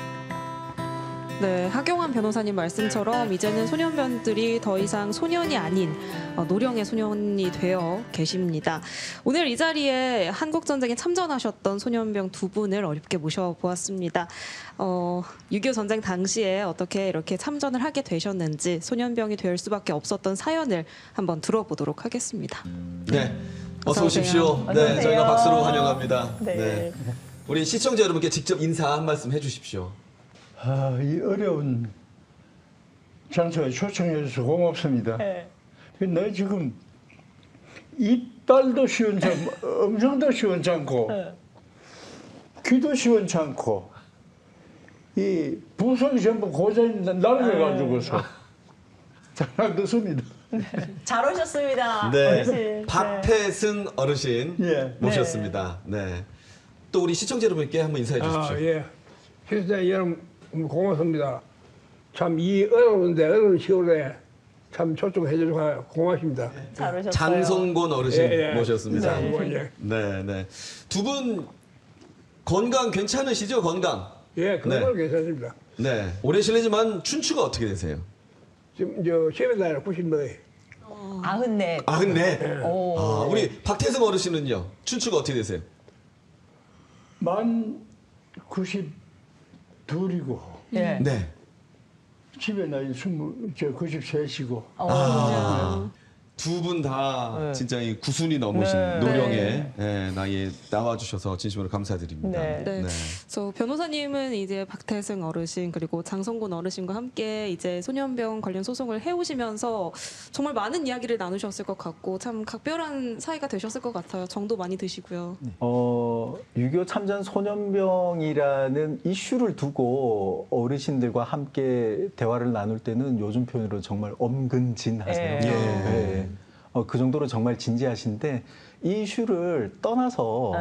네, 하경환 변호사님 말씀처럼 이제는 소년병들이 더 이상 소년이 아닌 노령의 소년이 되어 계십니다. 오늘 이 자리에 한국전쟁에 참전하셨던 소년병 두 분을 어렵게 모셔보았습니다. 6.25 전쟁 당시에 어떻게 이렇게 참전을 하게 되셨는지 소년병이 될 수밖에 없었던 사연을 한번 들어보도록 하겠습니다. 네. 어서 어서 오세요. 오십시오. 어서 네, 오세요. 저희가 박수로 환영합니다. 네. 우리 시청자 여러분께 직접 인사 한 말씀 해주십시오. 이 어려운 장소에 초청해 주셔서 고맙습니다. 나 지금 이빨도 시원찮고 음성도 시원찮고 귀도 시원찮고 이 부속이 전부 고장이 날려가지고서 잘 안 듣습니다. 잘 오셨습니다. 네, 어르신. 박태승 어르신 예. 모셨습니다. 네. 또 우리 시청자 여러분께 한번 인사해 주십시오. 예. 시청자 여러분 고맙습니다. 참 이 어려운 시골에 참 초청해 주셔서 고맙습니다. 잘 오셨어요. 장성곤 어르신 예, 예. 모셨습니다. 예. 네, 네. 두 분 건강 괜찮으시죠? 건강. 예, 그건 괜찮습니다. 네. 올해 실례지만 춘추가 어떻게 되세요? 지금 저 10살 90대. 94. 94. 오. 아, 우리 박태승 어르신은요? 춘추가 어떻게 되세요? 만 92이고 예. 네. 집에 나이 93이고 두 분 다 진짜 이 구순이 넘으신 네. 노령의 나이에 나와주셔서 진심으로 감사드립니다. 네. 네. 그래서 변호사님은 이제 박태승 어르신 그리고 장성곤 어르신과 함께 이제 소년병 관련 소송을 해오시면서 정말 많은 이야기를 나누셨을 것 같고 참 각별한 사이가 되셨을 것 같아요. 정도 많이 드시고요. 6.25 참전 소년병이라는 이슈를 두고 어르신들과 함께 대화를 나눌 때는 요즘 표현으로 정말 엄근진하세요. 예. 그 정도로 정말 진지하신데 이 이슈를 떠나서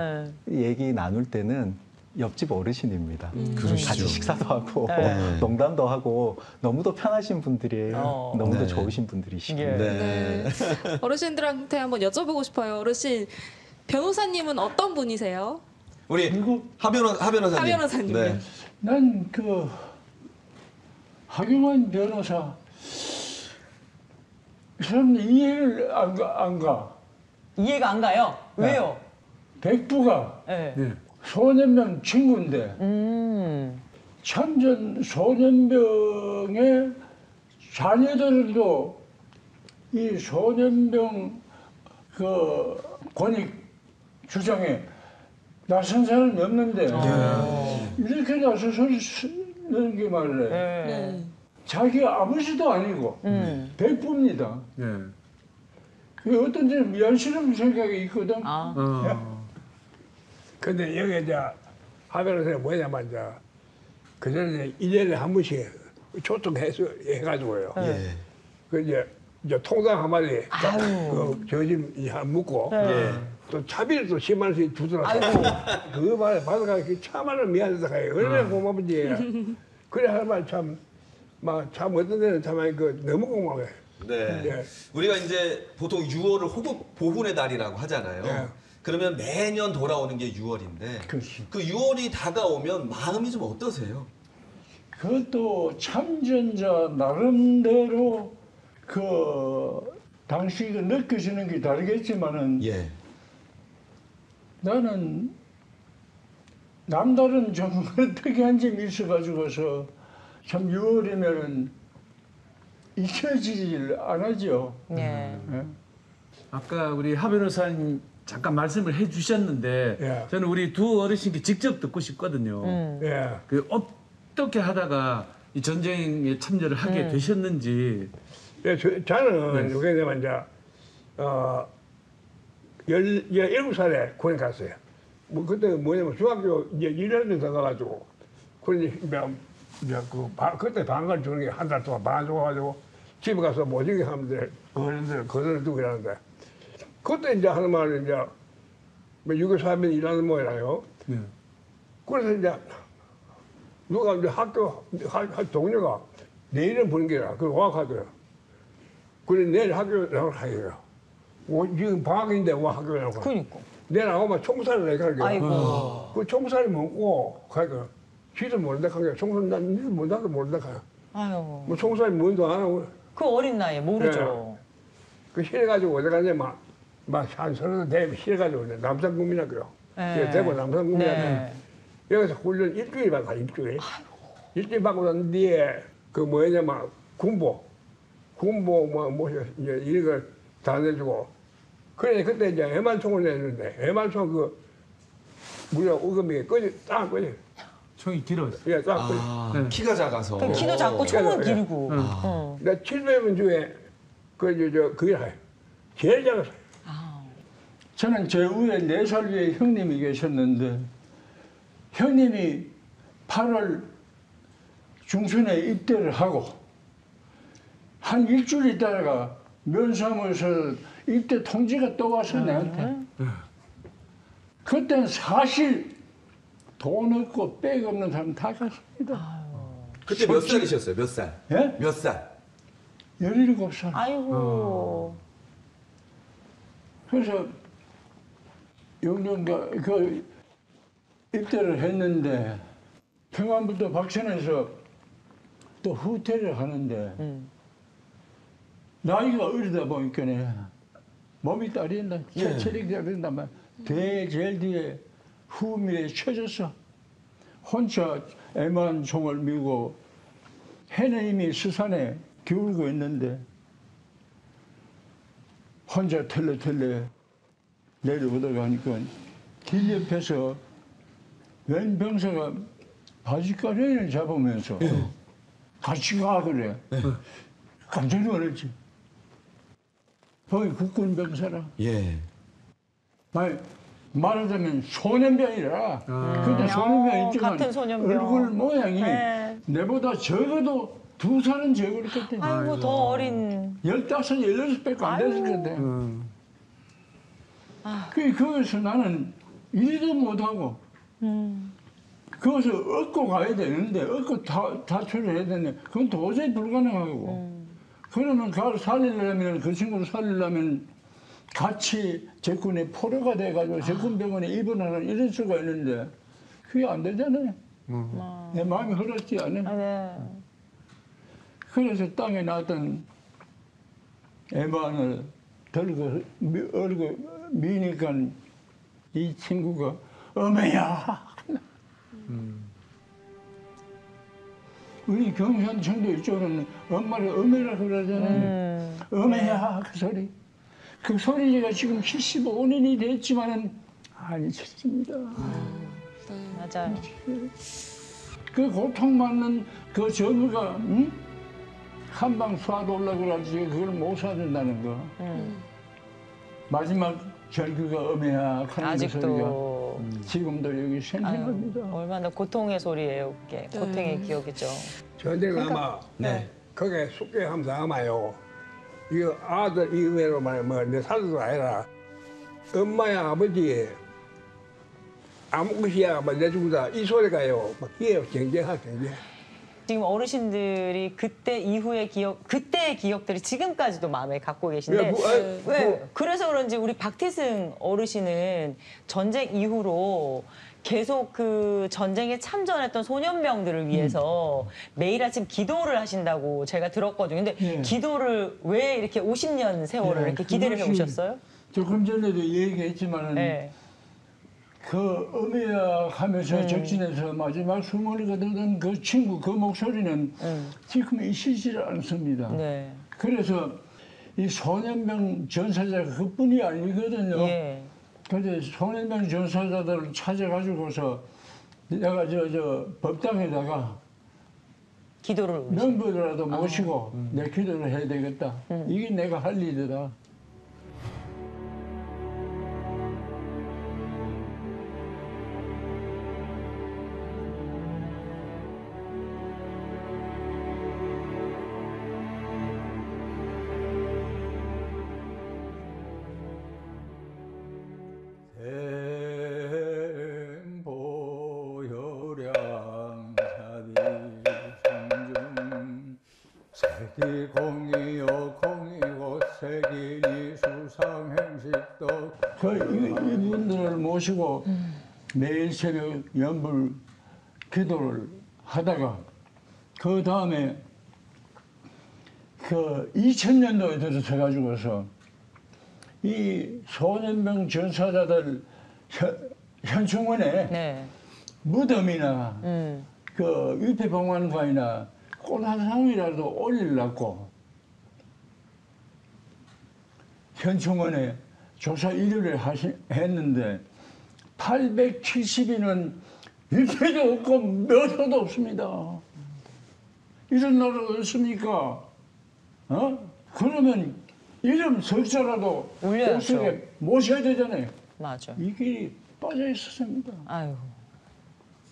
얘기 나눌 때는 옆집 어르신입니다. 그러시죠. 같이 식사도 하고 네. 농담도 하고 너무도 편하신 분들이에요. 너무도 네. 좋으신 분들이시고. 예. 네. 어르신들한테 한번 여쭤보고 싶어요. 어르신 변호사님은 어떤 분이세요? 우리 하 변호사님. 하 변호사님요. 네. 난 그 하경환 변호사 이 사람 이해를 안 가. 이해가 안 가요. 왜요? 백부가 예. 소년병 친구인데 음. 참전 소년병의 자녀들도 이 소년병 그 권익 주장에 나선 사람이 없는데 이렇게 나서 소리 쓰는 게 말래. 네. 자기가 아버지도 아니고 백부입니다. 네. 그 어떤 데는 미안스러운 생각이 있거든. 근데 여기 이제 하면서 뭐냐면 이제 그전에 1년에 한 번씩 초청해서 해가지고요. 예. 그 이제 통장 한 마리 그 저짐 한 묻고 또 차비를 또 10만 원씩 주더라고. 그거 받아가지고 참말로 미안하다 가요. 얼마나 고마운지. 그래 하면 참 어떤 데는 참 너무 고마워요. 네. 예. 우리가 이제 보통 6월을 호국 보훈의 달이라고 하잖아요. 예. 그러면 매년 돌아오는 게 6월인데 그렇지. 그 6월이 다가오면 마음이 좀 어떠세요? 그것도 참전자 나름대로 그 당시 그 느껴지는 게 다르겠지만은 예. 나는 남다른 좀 특이한 점이 있어가지고서 참 6월이면은 잊혀지질 안 하죠. 예. 예? 아까 우리 하 변호사님 잠깐 말씀을 해주셨는데 예. 저는 우리 두 어르신께 직접 듣고 싶거든요. 예. 그 어떻게 하다가 이 전쟁에 참여를 하게 되셨는지. 예, 저는 여기 되면 이제 17살에 군에 갔어요. 뭐 그때 뭐냐면 중학교 이제 1학년 들어가가지고 군이 그때 방을 주는 게 한 달 동안 반 줘가지고 집에 가서 모지게 하면 돼. 어른들 거들을 두고 이러는데 그때 이제 하는 말은 이제 뭐 유교사면 일하는 모양이에요. 그래서 이제 누가 이제 학교 동료가 내일은 보는 게라 그걸 와 가져요. 그래 내일 학교라고 하게요. 지금 방학인데 와 학교라고. 그러니까. 내일 나오면 총살을 내가 하게. 아이고. 그 총살이 뭐고 가니까 지도 모른다 하게. 총살 난 니도 모른다도 모른다 하게. 아유. 뭐 총살이 뭔도 안 하고 그 어린 나이에 모르죠. 그 실가지고 어디 가냐 막한 서너 대비 실가지고 남산국민학교요. 네. 대구 남산국민학교. 네. 여기서 훈련 일주일 받아 일주일. 일주일 받고 난 뒤에 그 뭐냐 막 군보 뭐 이제 이걸 다 내주고 그래 그때 이제 애만총을 내는데 애만총 물에 오금이 꺼지 딱 꺼져. 총이 길어요. 예, 딱 꺼져. 키가 작아서. 그 키도 작고 총은 예. 길고. 어. 내 700명 중에 그게 해. 제일 작았어요. 저는 제 위에 4살 위에 형님이 계셨는데 형님이 8월 중순에 입대를 하고 한 일주일 있다가 면사무소 입대 통지가 또 와서 내한테 그때는 사실 돈 없고 백 없는 사람 다 갔습니다. 그때 몇 살이셨어요? 몇 살? 예? 몇 살? 17살. 아이고. 그래서 영년가 그 입대를 했는데 평안부터 박천에서 또 후퇴를 하는데 나이가 어리다 보니까 몸이 따린다. 체력이 따른단 말이야. 제일 뒤에 후미에 쳐져서 혼자 애만 총을 밀고 해는 이미 수산에 기울고 있는데 혼자 털레털레 내려오다가 하니까 길 옆에서 웬 병사가 바지가랑이를 잡으면서 같이 가 그래. 깜짝 놀랐지. 거기 국군 병사라. 예. 말하자면 소년병이라. 근데 소년병 있지만 같은 소년병. 얼굴 모양이 네. 내보다 적어도 2살은 적을 것 같아. 아이고 더 어린. 15, 16밖에 안 됐을 것 같아. 거기서 나는 일도 못하고 거기서 얻고 가야 되는데 얻고 다투를 해야 되는데 그건 도저히 불가능하고 그러면 그걸 살리려면 그 친구를 살리려면 같이 적군의 포로가 돼가지고 적군병원에 입원하는 이럴 수가 있는데 그게 안 되잖아요. 내 마음이 흐렸지 않아요. 네. 그래서 땅에 놨던 애만을 들고 얼고 미니까 이 친구가 어머야. 우리 경상청도 이쪽은 엄마를 어머라 그러잖아요. 어머야 그 소리. 그 소리가 지금 75년이 됐지만은 안 잊혀집니다. 맞아요. 그 고통받는 그 저그가 한 방 쏴달라고 그러지 그걸 못 쏴준다는 거. 마지막 절규가 어메야 하는 그 소리가 아직도 지금도 여기 생생합니다. 얼마나 고통의 소리예요, 그게. 고통의 기억이죠. 전쟁 아마 거기에 숙제하면서 아마요. 이거 아들 이외로 말하면 내 살도 아니라 엄마야 아버지 아무 것이야 막 내주고다 이 소리가요 막 기회요 경쟁하 경쟁. 지금 어르신들이 그때 이후의 기억, 그때의 기억들이 지금까지도 마음에 갖고 계신데 왜? 그래서 그런지 우리 박태승 어르신은 전쟁 이후로 계속 그 전쟁에 참전했던 소년병들을 위해서 매일 아침 기도를 하신다고 제가 들었거든요. 근데 기도를 왜 이렇게 50년 세월을 이렇게 기대를 해오셨어요? 조금 전에도 얘기했지만은 그 어메야 하면서 적진에서 마지막 숨을 거두던 그 친구 그 목소리는 지금 잊히지를 않습니다. 네. 그래서 이 소년병 전사자가 그뿐이 아니거든요. 예. 그래서 소년병 전사자들을 찾아가지고서 내가 저 법당에다가 기도를 명부라도 모시고 내 기도를 해야 되겠다. 이게 내가 할 일이다. 보여량 사비성중 색이 공이요 공이고 색이니 수상행식도 이분들을 모시고 매일 새벽 연불 기도를 하다가 그 다음에 그 2000년도에 들어서 이 소년병 전사자들 현충원에 네. 무덤이나 그 위패봉안관이나 꽃 한 상이라도 올리려고 현충원에 조사 1위를 했는데 870인은 일체도 없고 몇 호도 없습니다. 이런 나라가 없습니까? 그러면 이름 석자라도 올려야죠. 옷속에 모셔야 되잖아요. 맞아. 이 길이 빠져 있었습니다. 아유.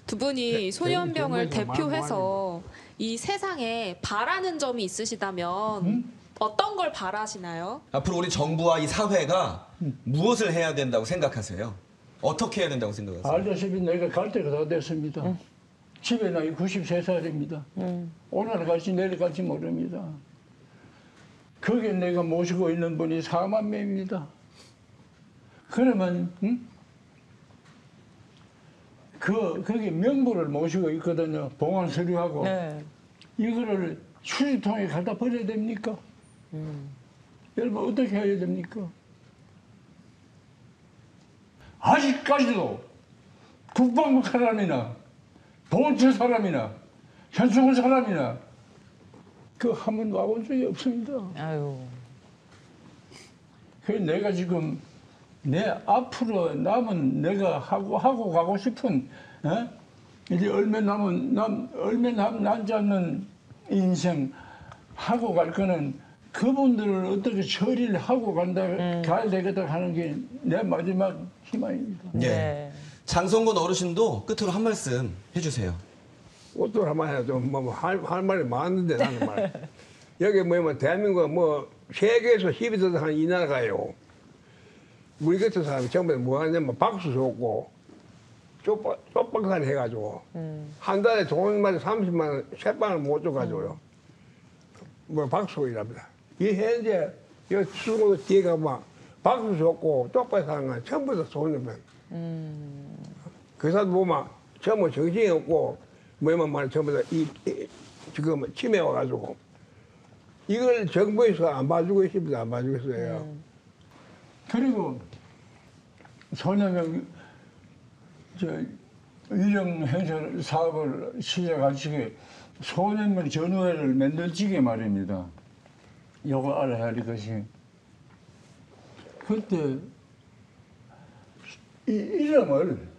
두 분이 소년병을 정말 대표해서 이 세상에 바라는 점이 있으시다면 어떤 걸 바라시나요? 앞으로 우리 정부와 이 사회가 무엇을 해야 된다고 생각하세요? 어떻게 해야 된다고 생각하세요? 알다시피 내가 갈 때가 다 됐습니다. 집에 나이 93살입니다. 오늘 갈지 내일 갈지 모릅니다. 거기에 내가 모시고 있는 분이 4만 명입니다. 그러면 거기 명부를 모시고 있거든요. 봉안 서류하고. 네. 이거를 수리통에 갖다 버려야 됩니까? 여러분 어떻게 해야 됩니까? 아직까지도 국방부 사람이나 보훈처 사람이나 현수부 사람이나 그 한 번도 와본 적이 없습니다. 아유. 그래서 내가 지금 내 앞으로 남은 내가 하고 가고 싶은 이제 얼마 남지 않는 인생 하고 갈 거는 그분들을 어떻게 처리를 하고 가야 되겠다 하는 게 내 마지막 희망입니다. 예. 장성곤 어르신도 끝으로 한 말씀 해주세요. 옷도 한번 해도 할 말이 많은데 나는 말. 여기 뭐냐면 대한민국 뭐 세계에서 힘이 들어서 이 나라가요. 우리 같은 사람이 전부 뭐 하냐면 박수 줬고 쪽박산 해가지고 한 달에 돈만 30만 원, 셋방을 못 줘가지고요. 뭐 박수 일합니다. 이 현재 이 수고 뒤에가 막 박수 줬고 쪽박산 건 전부 다 소년병. 그 사람 보면 전부 정신이 없고 뭐만 말 전부 다 지금 치매 와가지고 이걸 정부에서 안 봐주고 있습니다. 안 봐주고 있어요. 그리고 소년병 위령 행사 사업을 시작하시게 소년병 전우회를 만들지게 말입니다. 이거 알아야 할 것이 그때 이 이름을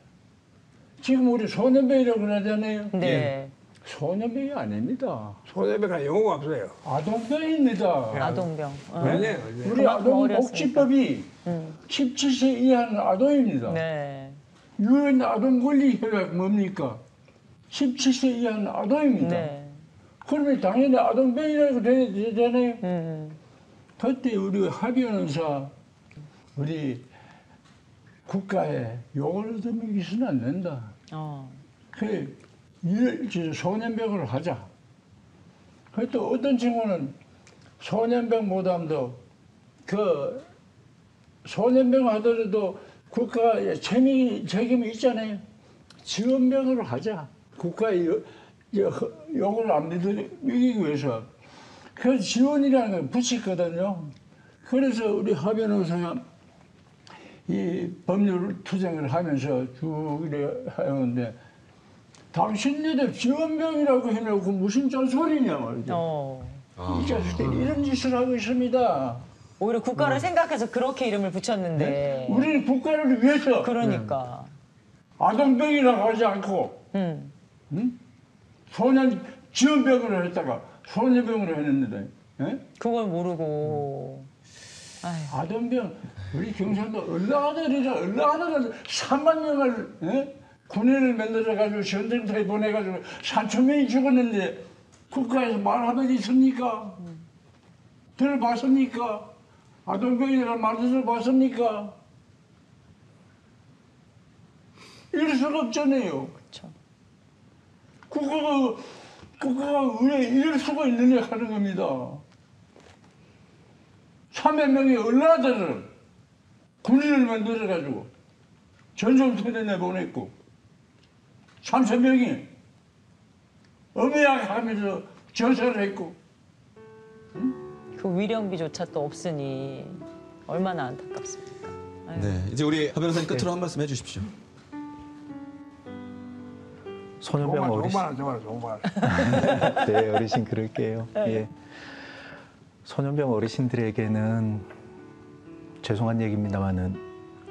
지금 우리 소년병이라고 그러잖아요. 네. 소년병이 아닙니다. 소년병가 영어가 없어요. 아동병입니다. 아동병. 왜냐? 우리 그만큼 아동복지법이 17세 이하는 아동입니다. 네. 유엔 아동권리협약 뭡니까? 17세 이하는 아동입니다. 네. 그러면 당연히 아동병이라고 되잖아요. 그때 우리 합의원사 우리 국가에 욕을 얻어먹이서는 안 된다. 그래, 소년병을 하자. 그래 또 어떤 친구는 소년병보다도 그 소년병 하더라도 국가에 책임이 있잖아요. 지원병으로 하자. 국가의 욕을 안 믿기 위해서. 그래서 지원이라는 걸 붙였거든요. 그래서 우리 하변호사가 이 법률 투쟁을 하면서 쭉 이래 하는데 당신네들 지원병이라고 해놓고 무슨 짠소리냐 말이죠. 이 자식들이 이런 짓을 하고 있습니다. 오히려 국가를 생각해서 그렇게 이름을 붙였는데. 우리는 국가를 위해서 그러니까. 아동병이라고 하지 않고 소년 지원병으로 했다가 소년병으로 했는데 그걸 모르고. 아휴. 아동병 우리 경상도 얼라하더라도 3만 명을 군인을 만들어가지고 전쟁터에 보내가지고 3천 명이 죽었는데 국가에서 말하는 게 있습니까? 들어봤습니까? 아동병이라는 말 들어봤습니까? 이럴 수가 없잖아요. 그렇죠. 국가가 왜 이럴 수가 있느냐 하는 겁니다. 3만 명의 얼라들을 군인을 만들어가지고 전쟁터에 내보냈고 3천 명이 엄야하면서 전사를 했고 그 위령비조차 또 없으니 얼마나 안타깝습니까. 아유. 네, 이제 우리 하 변호사님 끝으로 한 말씀 해주십시오. 소년병 어르신. 좋은 말. 네, 어르신 그럴게요. 예. 소년병 어르신들에게는 죄송한 얘기입니다만은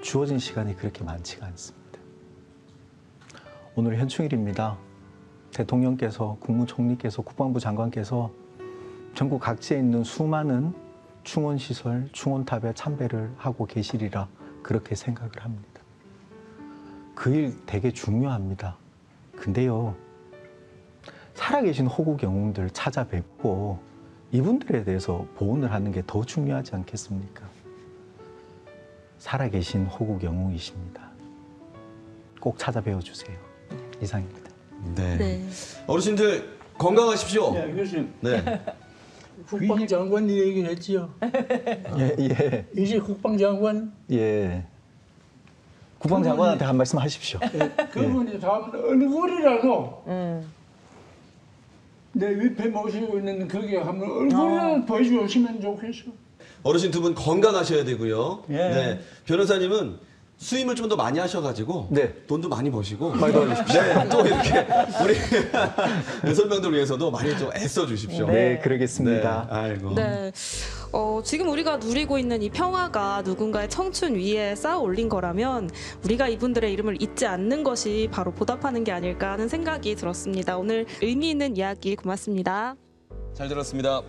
주어진 시간이 그렇게 많지가 않습니다. 오늘 현충일입니다. 대통령께서, 국무총리께서, 국방부 장관께서 전국 각지에 있는 수많은 충원시설, 충원탑에 참배를 하고 계시리라 그렇게 생각을 합니다. 그 일 되게 중요합니다. 근데요, 살아계신 호국 영웅들 찾아뵙고 이분들에 대해서 보훈을 하는 게 더 중요하지 않겠습니까? 살아계신 호국 영웅이십니다. 꼭 찾아뵈어 주세요. 이상입니다. 네. 네. 어르신들 건강하십시오. 예, 교수님. 네. 국방장관이 얘기를 했지요. 예, 예, 이제 국방장관 예. 국방장관한테 한 말씀 하십시오. 그분이 다음은 얼굴이라도 내 위패 모시고 있는 거기에 한번 얼굴을 보여주시면 좋겠어. 어르신 두 분 건강하셔야 되고요. 예. 네. 변호사님은 수임을 좀 더 많이 하셔가지고 네. 돈도 많이 버시고 많이 도와주십시오. 네, 또 이렇게 우리 여설명들 위해서도 많이 좀 애써 주십시오. 네, 그러겠습니다. 네, 아이고. 네. 지금 우리가 누리고 있는 이 평화가 누군가의 청춘 위에 쌓아 올린 거라면 우리가 이분들의 이름을 잊지 않는 것이 바로 보답하는 게 아닐까 하는 생각이 들었습니다. 오늘 의미 있는 이야기 고맙습니다. 잘 들었습니다.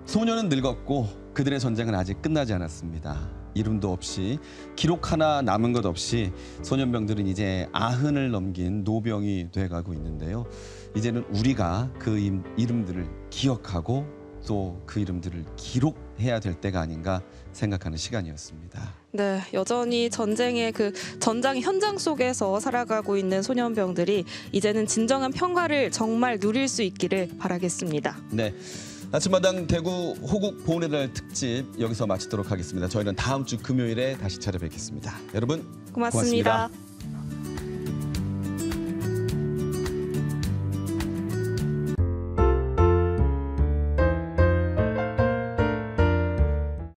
소녀는 늙었고 그들의 전쟁은 아직 끝나지 않았습니다. 이름도 없이 기록 하나 남은 것 없이 소년병들은 이제 90을 넘긴 노병이 돼가고 있는데요. 이제는 우리가 그 이름들을 기억하고 또 그 이름들을 기록해야 될 때가 아닌가 생각하는 시간이었습니다. 네, 여전히 전쟁의 그 전장 현장 속에서 살아가고 있는 소년병들이 이제는 진정한 평화를 정말 누릴 수 있기를 바라겠습니다. 네. 아침마당 대구 호국 보훈의 날 특집 여기서 마치도록 하겠습니다. 저희는 다음 주 금요일에 다시 찾아뵙겠습니다. 여러분 고맙습니다.